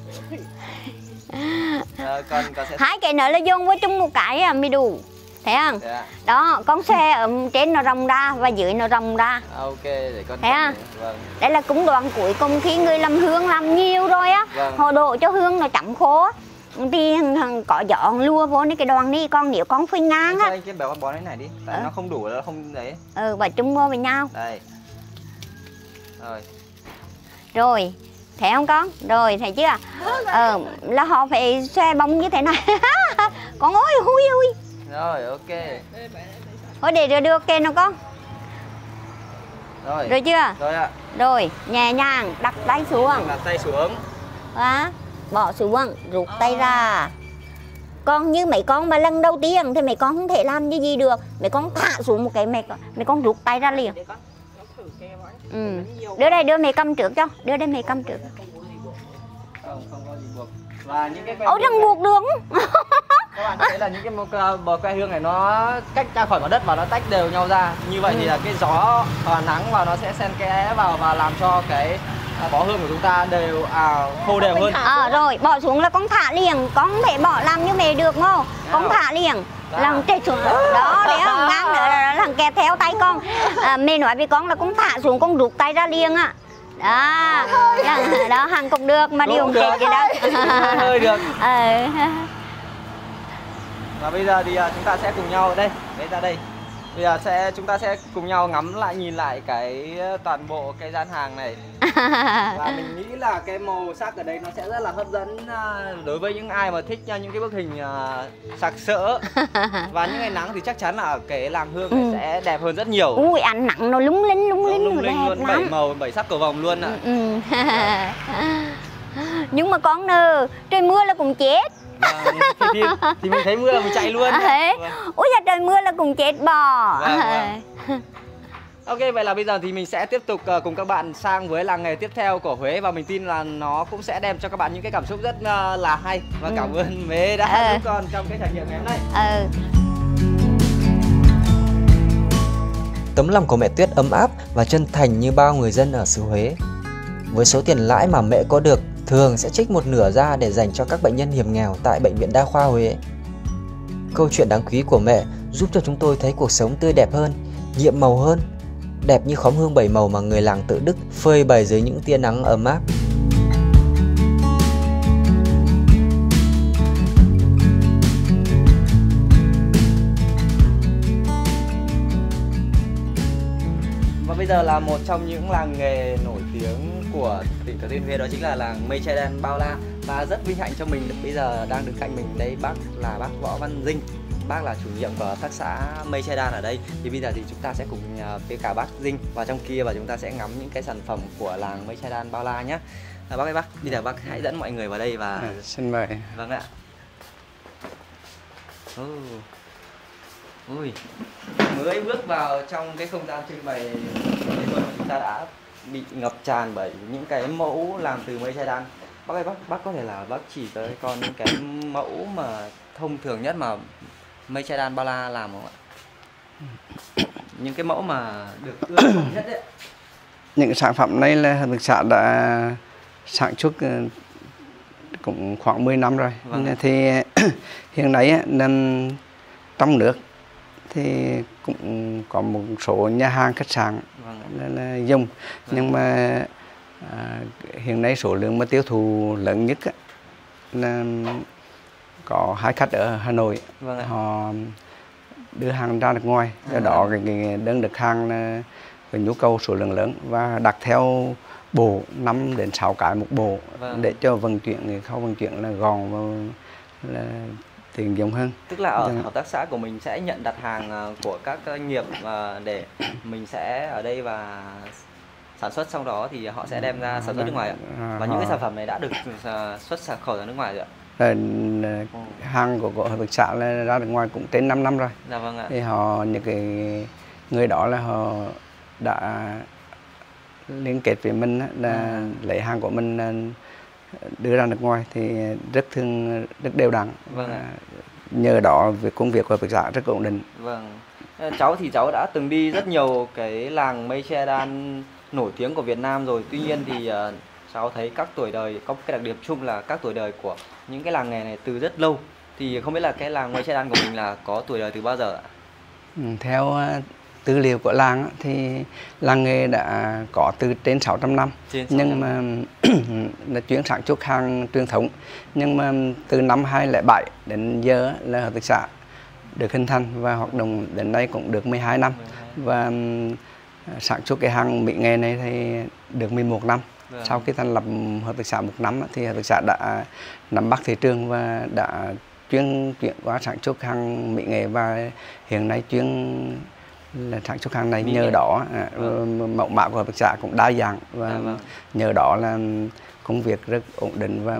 Hai cái nữa là dùng với chung một cái mới đủ. Thấy không? Đó, con xòe ở trên nó rộng ra và dưới nó rộng ra. Ok, để con thấy không? Đây là cũng đoạn cuối cùng khi người làm hương làm nhiều rồi á, họ đổ cho hương nó chậm khô thì có gió lua vô cái đoàn đi. Con nếu con phơi ngang á, cái béo bón này đi, tại nó không đủ, nó không đấy. và chung vô với nhau. Đây. Rồi, thấy không con? Rồi, thấy chưa? Là họ phải xoe bông như thế này. Con ơi, hui. Rồi, ok. Thôi để được kê nó con. Rồi chưa? Rồi ạ. Rồi, nhẹ nhàng đặt tay xuống. Đặt tay xuống. Đó, bỏ xuống, rút tay ra. Con như mấy con mà lần đầu tiên thì mấy con không thể làm như gì được. Mấy con thả xuống một cái mấy con rút tay ra liền. Đưa đây, đưa mẹ cầm trước cho. Đưa đây mẹ cầm trước. Không có gì buộc. Và những cái ôi răng buộc được. Các bạn thấy là những cái bờ que hương này nó cách ra khỏi mặt đất và nó tách đều nhau ra. Như vậy thì là cái gió và nắng vào nó sẽ xen kẽ vào và làm cho cái bó hương của chúng ta đều khô đều hơn. Rồi bỏ xuống là con thả liền. Con không thể bỏ làm như mẹ được không? Con thả liền. Lần trệt xuống đó để ngang nữa là thằng kẹp theo tay con. Mẹ nói với con là con thả xuống, con rút tay ra liền á. Đó hàng cũng được mà điều không được vậy đó. Hơi được. Và bây giờ thì chúng ta sẽ cùng nhau đây, ra đây. Bây giờ chúng ta sẽ cùng nhau ngắm lại, nhìn lại cái toàn bộ cái gian hàng này. Và mình nghĩ là cái màu sắc ở đây nó sẽ rất là hấp dẫn đối với những ai mà thích những cái bức hình sặc sỡ. Và những ngày nắng thì chắc chắn là ở cái làng hương này sẽ đẹp hơn rất nhiều. Ui, ánh nắng nó lung linh luôn, đẹp 7 màu, 7 sắc cầu vồng luôn ạ. Nhưng mà con nè, trời mưa là cũng chết. Thì mình thấy mưa là mình chạy luôn. Ôi giờ trời mưa là cùng chết bò. Ok, vậy là bây giờ thì mình sẽ tiếp tục cùng các bạn sang với làng nghề tiếp theo của Huế. Và mình tin là nó cũng sẽ đem cho các bạn những cái cảm xúc rất là hay. Và cảm ơn Mế đã giúp con trong cái trải nghiệm ngày hôm nay. Tấm lòng của mẹ Tuyết ấm áp và chân thành như bao người dân ở xứ Huế. Với số tiền lãi mà mẹ có được, thường sẽ trích một nửa ra để dành cho các bệnh nhân hiểm nghèo tại Bệnh viện Đa khoa Huế. Câu chuyện đáng quý của mẹ giúp cho chúng tôi thấy cuộc sống tươi đẹp hơn, nhiệm màu hơn, đẹp như khóm hương 7 màu mà người làng tự Đức phơi bày dưới những tia nắng ấm áp. Và bây giờ là một trong những làng nghề nổi tiếng của tỉnh Thừa Thiên Huế, đó chính là làng Mây Che Đan Bao La. Và rất vinh hạnh cho mình bây giờ đang đứng cạnh mình đây bác là bác Võ Văn Dinh. Bác là chủ nhiệm của hợp tác xã Mây Che Đan ở đây. Thì bây giờ thì chúng ta sẽ cùng với cả bác Dinh vào trong kia và chúng ta sẽ ngắm những cái sản phẩm của làng Mây Che Đan Bao La nhé. Bác ơi bác, bây giờ bác hãy dẫn mọi người vào đây và xin mời. Vâng ạ. Ui, mới bước vào trong cái không gian trưng bày chúng ta đã bị ngập tràn bởi những cái mẫu làm từ mây che đan. Bác ơi, bác có thể là bác chỉ tới con những cái mẫu mà thông thường nhất mà mây che đan Bao La làm không ạ? Những cái mẫu mà được ưa chuộng nhất đấy. Những sản phẩm này là hợp tác xã đã sản xuất cũng khoảng 10 năm rồi. Thì hiện nay nên trong nước thì cũng có một số nhà hàng khách sạn là dùng, nhưng mà hiện nay số lượng mà tiêu thụ lớn nhất là có 2 khách ở Hà Nội. Họ đưa hàng ra nước ngoài, do đó cái đơn đặt hàng là cái nhu cầu số lượng lớn và đặt theo bộ 5 đến 6 cái một bộ Vâng. để cho vận chuyển, cái khâu vận chuyển là gọn và là tiện dụng hơn. Tức là ở hợp tác xã của mình sẽ nhận đặt hàng của các doanh nghiệp để mình sẽ ở đây và sản xuất, xong đó thì họ sẽ đem ra sản xuất nước ngoài ạ. Và những cái sản phẩm này đã được xuất khẩu ra nước ngoài rồi ạ. Hàng của hợp tác xã là ra nước ngoài cũng trên 5 năm rồi. Dạ vâng ạ. Thì những cái người đó là họ đã liên kết với mình là lấy hàng của mình đưa ra nước ngoài thì rất đều đặn. Vâng ạ. Nhờ đó việc công việc của hợp tác xã rất ổn định. Vâng. Cháu đã từng đi rất nhiều cái làng mây che đan nổi tiếng của Việt Nam rồi. Tuy nhiên thì cháu thấy các tuổi đời có cái đặc điểm chung là các tuổi đời của những cái làng nghề này từ rất lâu. Thì không biết là cái làng mây che đan của mình là có tuổi đời từ bao giờ ạ? Theo tư liệu của làng thì làng nghề đã có từ trên 600 năm. Nhưng mà là chuyên sản xuất hàng truyền thống. Nhưng mà từ năm 2007 đến giờ là hợp tác xã được hình thành và hoạt động đến nay cũng được 12 năm. Và sản xuất cái hàng mỹ nghệ này thì được 11 năm. Sau khi thành lập hợp tác xã 1 năm thì hợp tác xã đã nắm bắt thị trường và đã chuyển qua sản xuất hàng mỹ nghệ, và hiện nay chuyên là sản xuất hàng này. Nhờ đó mẫu mã của hợp tác xã cũng đa dạng, và nhờ đó là công việc rất ổn định và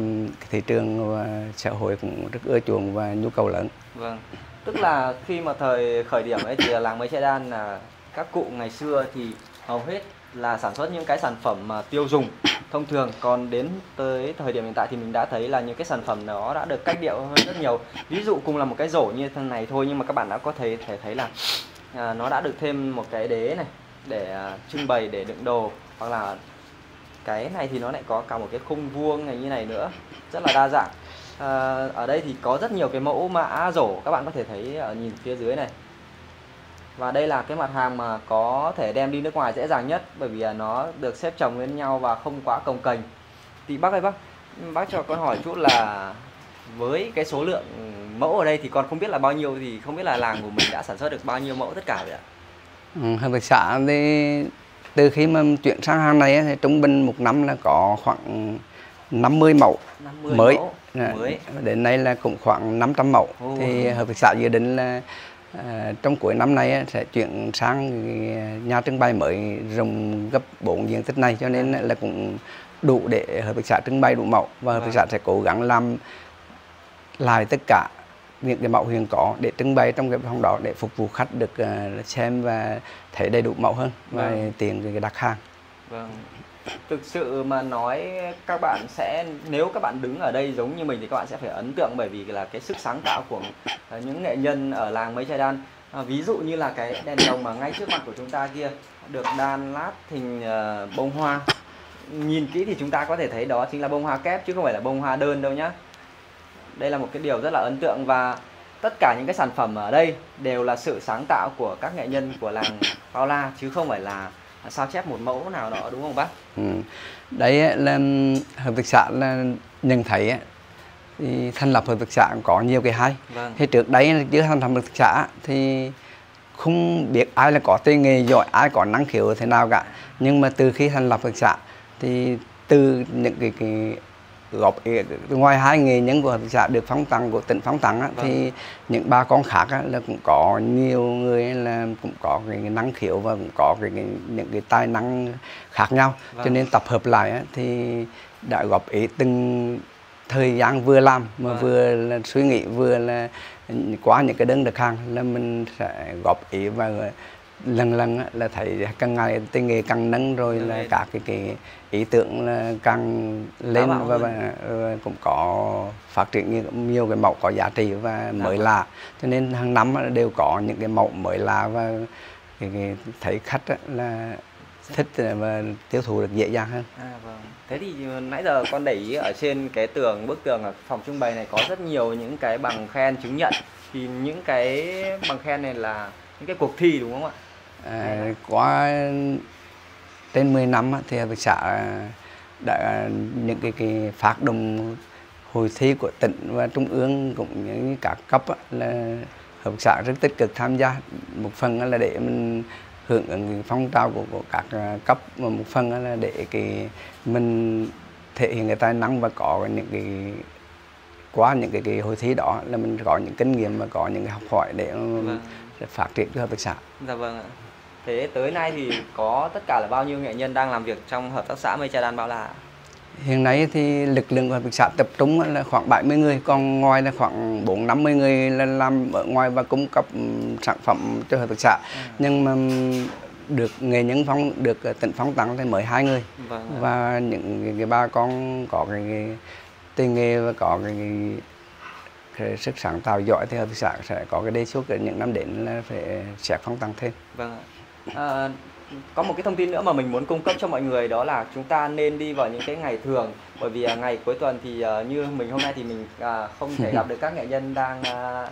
thị trường và xã hội cũng rất ưa chuộng và nhu cầu lớn. Vâng. Tức là khi mà thời khởi điểm ấy thì làng mây che đan là các cụ ngày xưa thì hầu hết là sản xuất những cái sản phẩm mà tiêu dùng thông thường, còn đến tới thời điểm hiện tại thì mình đã thấy là những cái sản phẩm đó đã được cách điệu hơn rất nhiều. Ví dụ cùng là một cái rổ như thế này thôi, nhưng mà các bạn đã có thể thấy là nó đã được thêm một cái đế này để trưng bày, để đựng đồ, hoặc là cái này thì nó lại có cả một cái khung vuông này như này nữa, rất là đa dạng. Ở đây thì có rất nhiều cái mẫu mã rổ, các bạn có thể thấy ở nhìn phía dưới này. Và đây là cái mặt hàng mà có thể đem đi nước ngoài dễ dàng nhất, bởi vì nó được xếp chồng lên nhau và không quá cồng kềnh. Thì bác ơi, bác cho con hỏi chút là với cái số lượng mẫu ở đây thì con không biết là bao nhiêu, thì không biết là làng của mình đã sản xuất được bao nhiêu mẫu tất cả vậy ạ? Hợp tác xã thì từ khi mà chuyển sang hàng này thì trung bình một năm là có khoảng 50 mẫu mới. Đến nay là cũng khoảng 500 mẫu. Thì hợp tác xã dự định là trong cuối năm nay sẽ chuyển sang nhà trưng bày mới rộng gấp 4 diện tích này, cho nên là cũng đủ để hợp tác xã trưng bày đủ mẫu, và hợp tác xã sẽ cố gắng làm lại tất cả những cái mẫu hiện có để trưng bày trong cái phòng đó để phục vụ khách được xem và thấy đầy đủ mẫu hơn và tiền cái đặt hàng. Vâng. Thực sự mà nói, các bạn sẽ, nếu các bạn đứng ở đây giống như mình thì các bạn sẽ phải ấn tượng, bởi vì là cái sức sáng tạo của những nghệ nhân ở làng mây che đan. Ví dụ như là cái đèn lồng mà ngay trước mặt của chúng ta kia được đan lát hình bông hoa. Nhìn kỹ thì chúng ta có thể thấy đó chính là bông hoa kép chứ không phải là bông hoa đơn đâu nhá. Đây là một cái điều rất là ấn tượng, và tất cả những cái sản phẩm ở đây đều là sự sáng tạo của các nghệ nhân của làng Bao La, chứ không phải là sao chép một mẫu nào đó, đúng không bác? Đấy là hợp tác xã là nhận thấy thì thành lập hợp tác xã có nhiều cái hay. Thì trước đấy chưa thành lập hợp tác xã thì không biết ai là có tay nghề giỏi, ai có năng khiếu thế nào cả. Nhưng mà từ khi thành lập hợp tác xã thì từ những cái góp ý, ngoài 2 nghệ nhân của hợp tác xã được phong tặng của tỉnh phong tặng thì những bà con khác là cũng có nhiều người là cũng có cái năng khiếu và cũng có những cái tài năng khác nhau. Cho nên tập hợp lại thì đã góp ý từng thời gian vừa làm mà vừa là suy nghĩ, vừa là qua những cái đơn đặt hàng là mình sẽ góp ý, và lần là thấy càng ngày tay nghề càng nâng, rồi là cả cái ý tưởng là càng lên, và cũng có phát triển nhiều cái mẫu có giá trị và mới lạ, cho nên hàng năm đều có những cái mẫu mới lạ, và cái thấy khách là thích và tiêu thụ được dễ dàng hơn. Thế thì nãy giờ con để ý ở trên cái bức tường ở phòng trưng bày này có rất nhiều những cái bằng khen chứng nhận, thì những cái bằng khen này là những cái cuộc thi đúng không ạ? Qua trên 10 năm thì hợp tác xã đã những cái phát động hội thi của tỉnh và trung ương cũng như các cấp là hợp tác xã rất tích cực tham gia. Một phần là để mình hưởng ứng phong trào của các cấp, một phần là để mình thể hiện cái tài năng và có những qua những cái hội thi đó là mình có những kinh nghiệm và có những cái học hỏi để phát triển cho hợp tác xã. Dạ vâng ạ. Thế tới nay thì có tất cả là bao nhiêu nghệ nhân đang làm việc trong hợp tác xã Mây Che Đan Bao La? Hiện nay thì lực lượng của hợp tác xã tập trung là khoảng 70 người, còn ngoài là khoảng 4-50 người là làm ở ngoài và cung cấp sản phẩm cho hợp tác xã. Nhưng mà được nghệ nhân được tỉnh phong tặng thì mới 2 người. Và những cái bà con có cái tay nghề và có cái sức sáng tạo giỏi thì hợp tác xã sẽ có cái đề xuất những năm đến là phải xét phong tặng thêm. Vâng ạ. Có một cái thông tin nữa mà mình muốn cung cấp cho mọi người, đó là chúng ta nên đi vào những cái ngày thường, bởi vì ngày cuối tuần thì như mình hôm nay thì mình không thể gặp được các nghệ nhân đang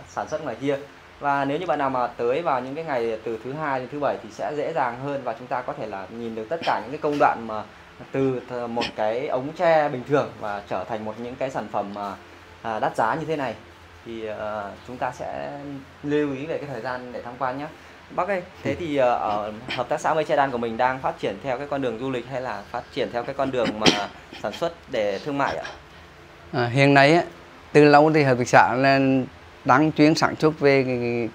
sản xuất ngoài kia. Và nếu như bạn nào mà tới vào những cái ngày từ thứ Hai đến thứ Bảy thì sẽ dễ dàng hơn, và chúng ta có thể là nhìn được tất cả những cái công đoạn mà từ một cái ống tre bình thường và trở thành những cái sản phẩm đắt giá như thế này. Thì chúng ta sẽ lưu ý về cái thời gian để tham quan nhé. Bác ơi, thế thì ở hợp tác xã Mây Che Đan của mình đang phát triển theo cái con đường du lịch hay là phát triển theo cái con đường mà sản xuất để thương mại ạ? Hiện nay từ lâu thì hợp tác xã là đang chuyên sản xuất về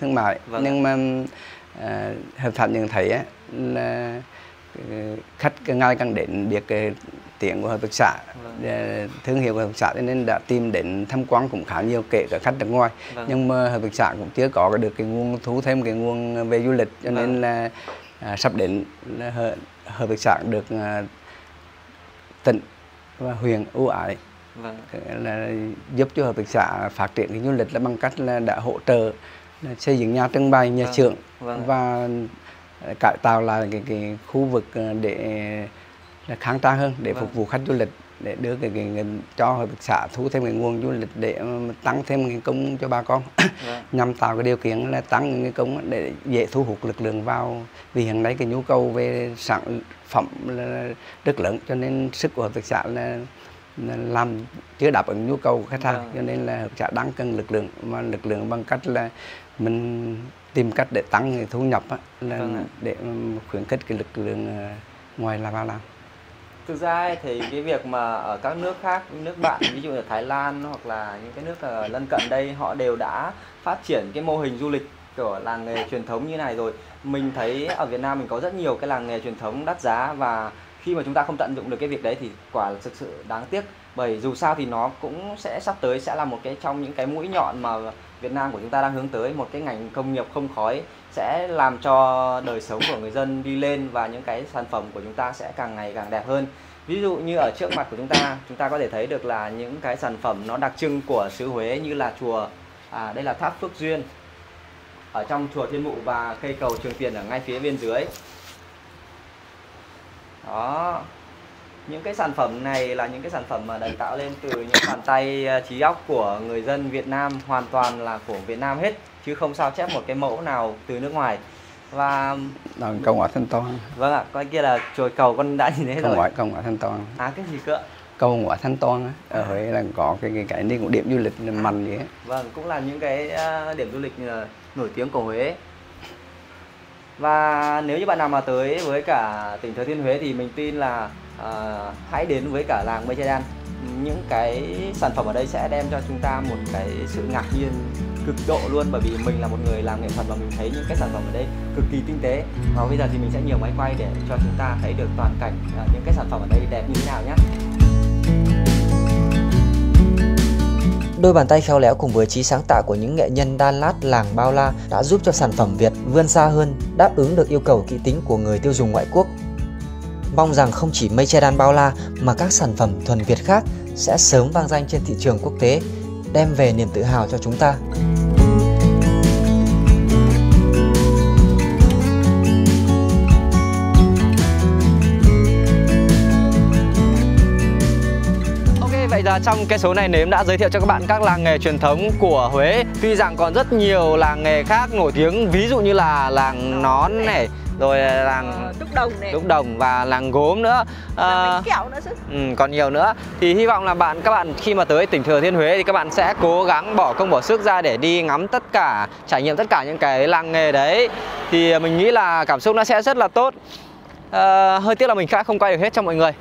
thương mại. Vâng. Nhưng mà hợp tác nhận thấy là khách càng ngày càng đến biết cái tiếng của hợp tác xã, thương hiệu của hợp tác xã, nên đã tìm đến tham quan cũng khá nhiều, kể cả khách nước ngoài. Nhưng mà hợp tác xã cũng chưa có được cái nguồn thu thêm cái nguồn về du lịch, cho nên là sắp đến là hợp tác xã được tỉnh và huyện ưu ái là giúp cho hợp tác xã phát triển cái du lịch là bằng cách là đã hỗ trợ xây dựng nhà trưng bày, nhà xưởng và cải tạo lại cái khu vực để khang trang hơn để phục vụ khách du lịch, để đưa cho hợp tác xã thu thêm cái nguồn du lịch để tăng thêm cái công cho bà con. Nhằm tạo cái điều kiện là tăng cái công để dễ thu hút lực lượng vào, vì hiện nay cái nhu cầu về sản phẩm là rất lớn, cho nên sức của hợp tác xã là làm chưa đáp ứng nhu cầu của khách hàng, cho nên là hợp tác xã đang cần lực lượng, mà lực lượng bằng cách là mình tìm cách để tăng cái thu nhập để khuyến khích cái lực lượng ngoài là vào làm. Thực ra thì cái việc mà ở các nước khác, nước bạn ví dụ như Thái Lan hoặc là những cái nước lân cận đây, họ đều đã phát triển cái mô hình du lịch của làng nghề truyền thống như này rồi. Mình thấy ở Việt Nam mình có rất nhiều cái làng nghề truyền thống đắt giá, và khi mà chúng ta không tận dụng được cái việc đấy thì quả là thực sự đáng tiếc. Bởi dù sao thì nó cũng sẽ sắp tới sẽ là một cái trong những cái mũi nhọn mà Việt Nam của chúng ta đang hướng tới, một cái ngành công nghiệp không khói sẽ làm cho đời sống của người dân đi lên, và những cái sản phẩm của chúng ta sẽ càng ngày càng đẹp hơn. Ví dụ như ở trước mặt của chúng ta có thể thấy được là những cái sản phẩm nó đặc trưng của xứ Huế, như là chùa đây là tháp Phước Duyên ở trong chùa Thiên Mụ, và cây cầu Trường Tiền ở ngay phía bên dưới. Đó, những cái sản phẩm này là những cái sản phẩm mà được tạo lên từ những bàn tay trí óc của người dân Việt Nam, hoàn toàn là của Việt Nam hết, chứ không sao chép một cái mẫu nào từ nước ngoài. Và cầu ngõ Thanh Toan. Vâng ạ, coi kia là chùa cầu con đã nhìn thấy rồi. Cầu ngõ Thanh Toan. Cái gì cơ? Cầu ngõ Thanh Toan ở Huế là có cái này cũng điểm du lịch mạnh vậy. Vâng, cũng là những cái điểm du lịch nổi tiếng của Huế. Và nếu như bạn nào mà tới với cả tỉnh Thừa Thiên Huế thì mình tin là hãy đến với cả làng Mây Che Đan. Những cái sản phẩm ở đây sẽ đem cho chúng ta một cái sự ngạc nhiên cực độ luôn, bởi vì mình là một người làm nghệ thuật và mình thấy những cái sản phẩm ở đây cực kỳ tinh tế. Và bây giờ thì mình sẽ nhiều máy quay để cho chúng ta thấy được toàn cảnh những cái sản phẩm ở đây đẹp như thế nào nhé. Đôi bàn tay khéo léo cùng với trí sáng tạo của những nghệ nhân đan lát làng Bao La đã giúp cho sản phẩm Việt vươn xa hơn, đáp ứng được yêu cầu kỹ tính của người tiêu dùng ngoại quốc. Mong rằng không chỉ Mây Che Đan Bao La mà các sản phẩm thuần Việt khác sẽ sớm vang danh trên thị trường quốc tế, đem về niềm tự hào cho chúng ta. vậy là trong cái số này Nếm đã giới thiệu cho các bạn các làng nghề truyền thống của Huế. Tuy rằng còn rất nhiều làng nghề khác nổi tiếng, ví dụ như là làng nón này, rồi làng đúc đồng và làng gốm nữa, bánh kẹo nữa chứ. Còn nhiều nữa. Thì hy vọng là các bạn khi mà tới tỉnh Thừa Thiên Huế thì các bạn sẽ cố gắng bỏ công bỏ sức ra để đi ngắm tất cả, trải nghiệm tất cả những cái làng nghề đấy. Thì mình nghĩ là cảm xúc nó sẽ rất là tốt. Hơi tiếc là mình không quay được hết cho mọi người.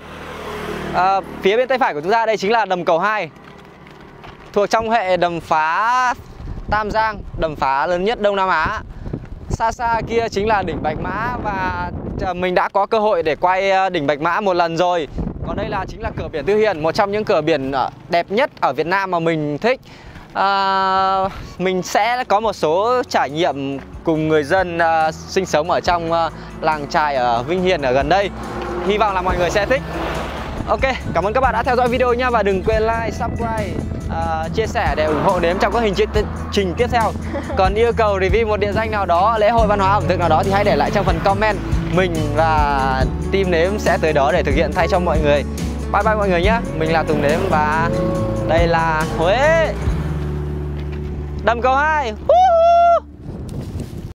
Phía bên tay phải của chúng ta đây chính là đầm Cầu 2, thuộc trong hệ đầm phá Tam Giang, đầm phá lớn nhất Đông Nam Á. Xa xa kia chính là đỉnh Bạch Mã, và mình đã có cơ hội để quay đỉnh Bạch Mã một lần rồi. Còn đây là chính là cửa biển Tư Hiền, một trong những cửa biển đẹp nhất ở Việt Nam mà mình thích. Mình sẽ có một số trải nghiệm cùng người dân sinh sống ở trong làng chài ở Vinh Hiền ở gần đây. Hy vọng là mọi người sẽ thích. Ok, cảm ơn các bạn đã theo dõi video nha. Và đừng quên like, subscribe, chia sẻ để ủng hộ Nếm trong các trình tiếp theo. Còn yêu cầu review một địa danh nào đó, lễ hội văn hóa ẩm thực nào đó thì hãy để lại trong phần comment. Mình và team Nếm sẽ tới đó để thực hiện thay cho mọi người. Bye bye mọi người nhé. Mình là Tùng Nếm và đây là Huế, đầm Cầu 2.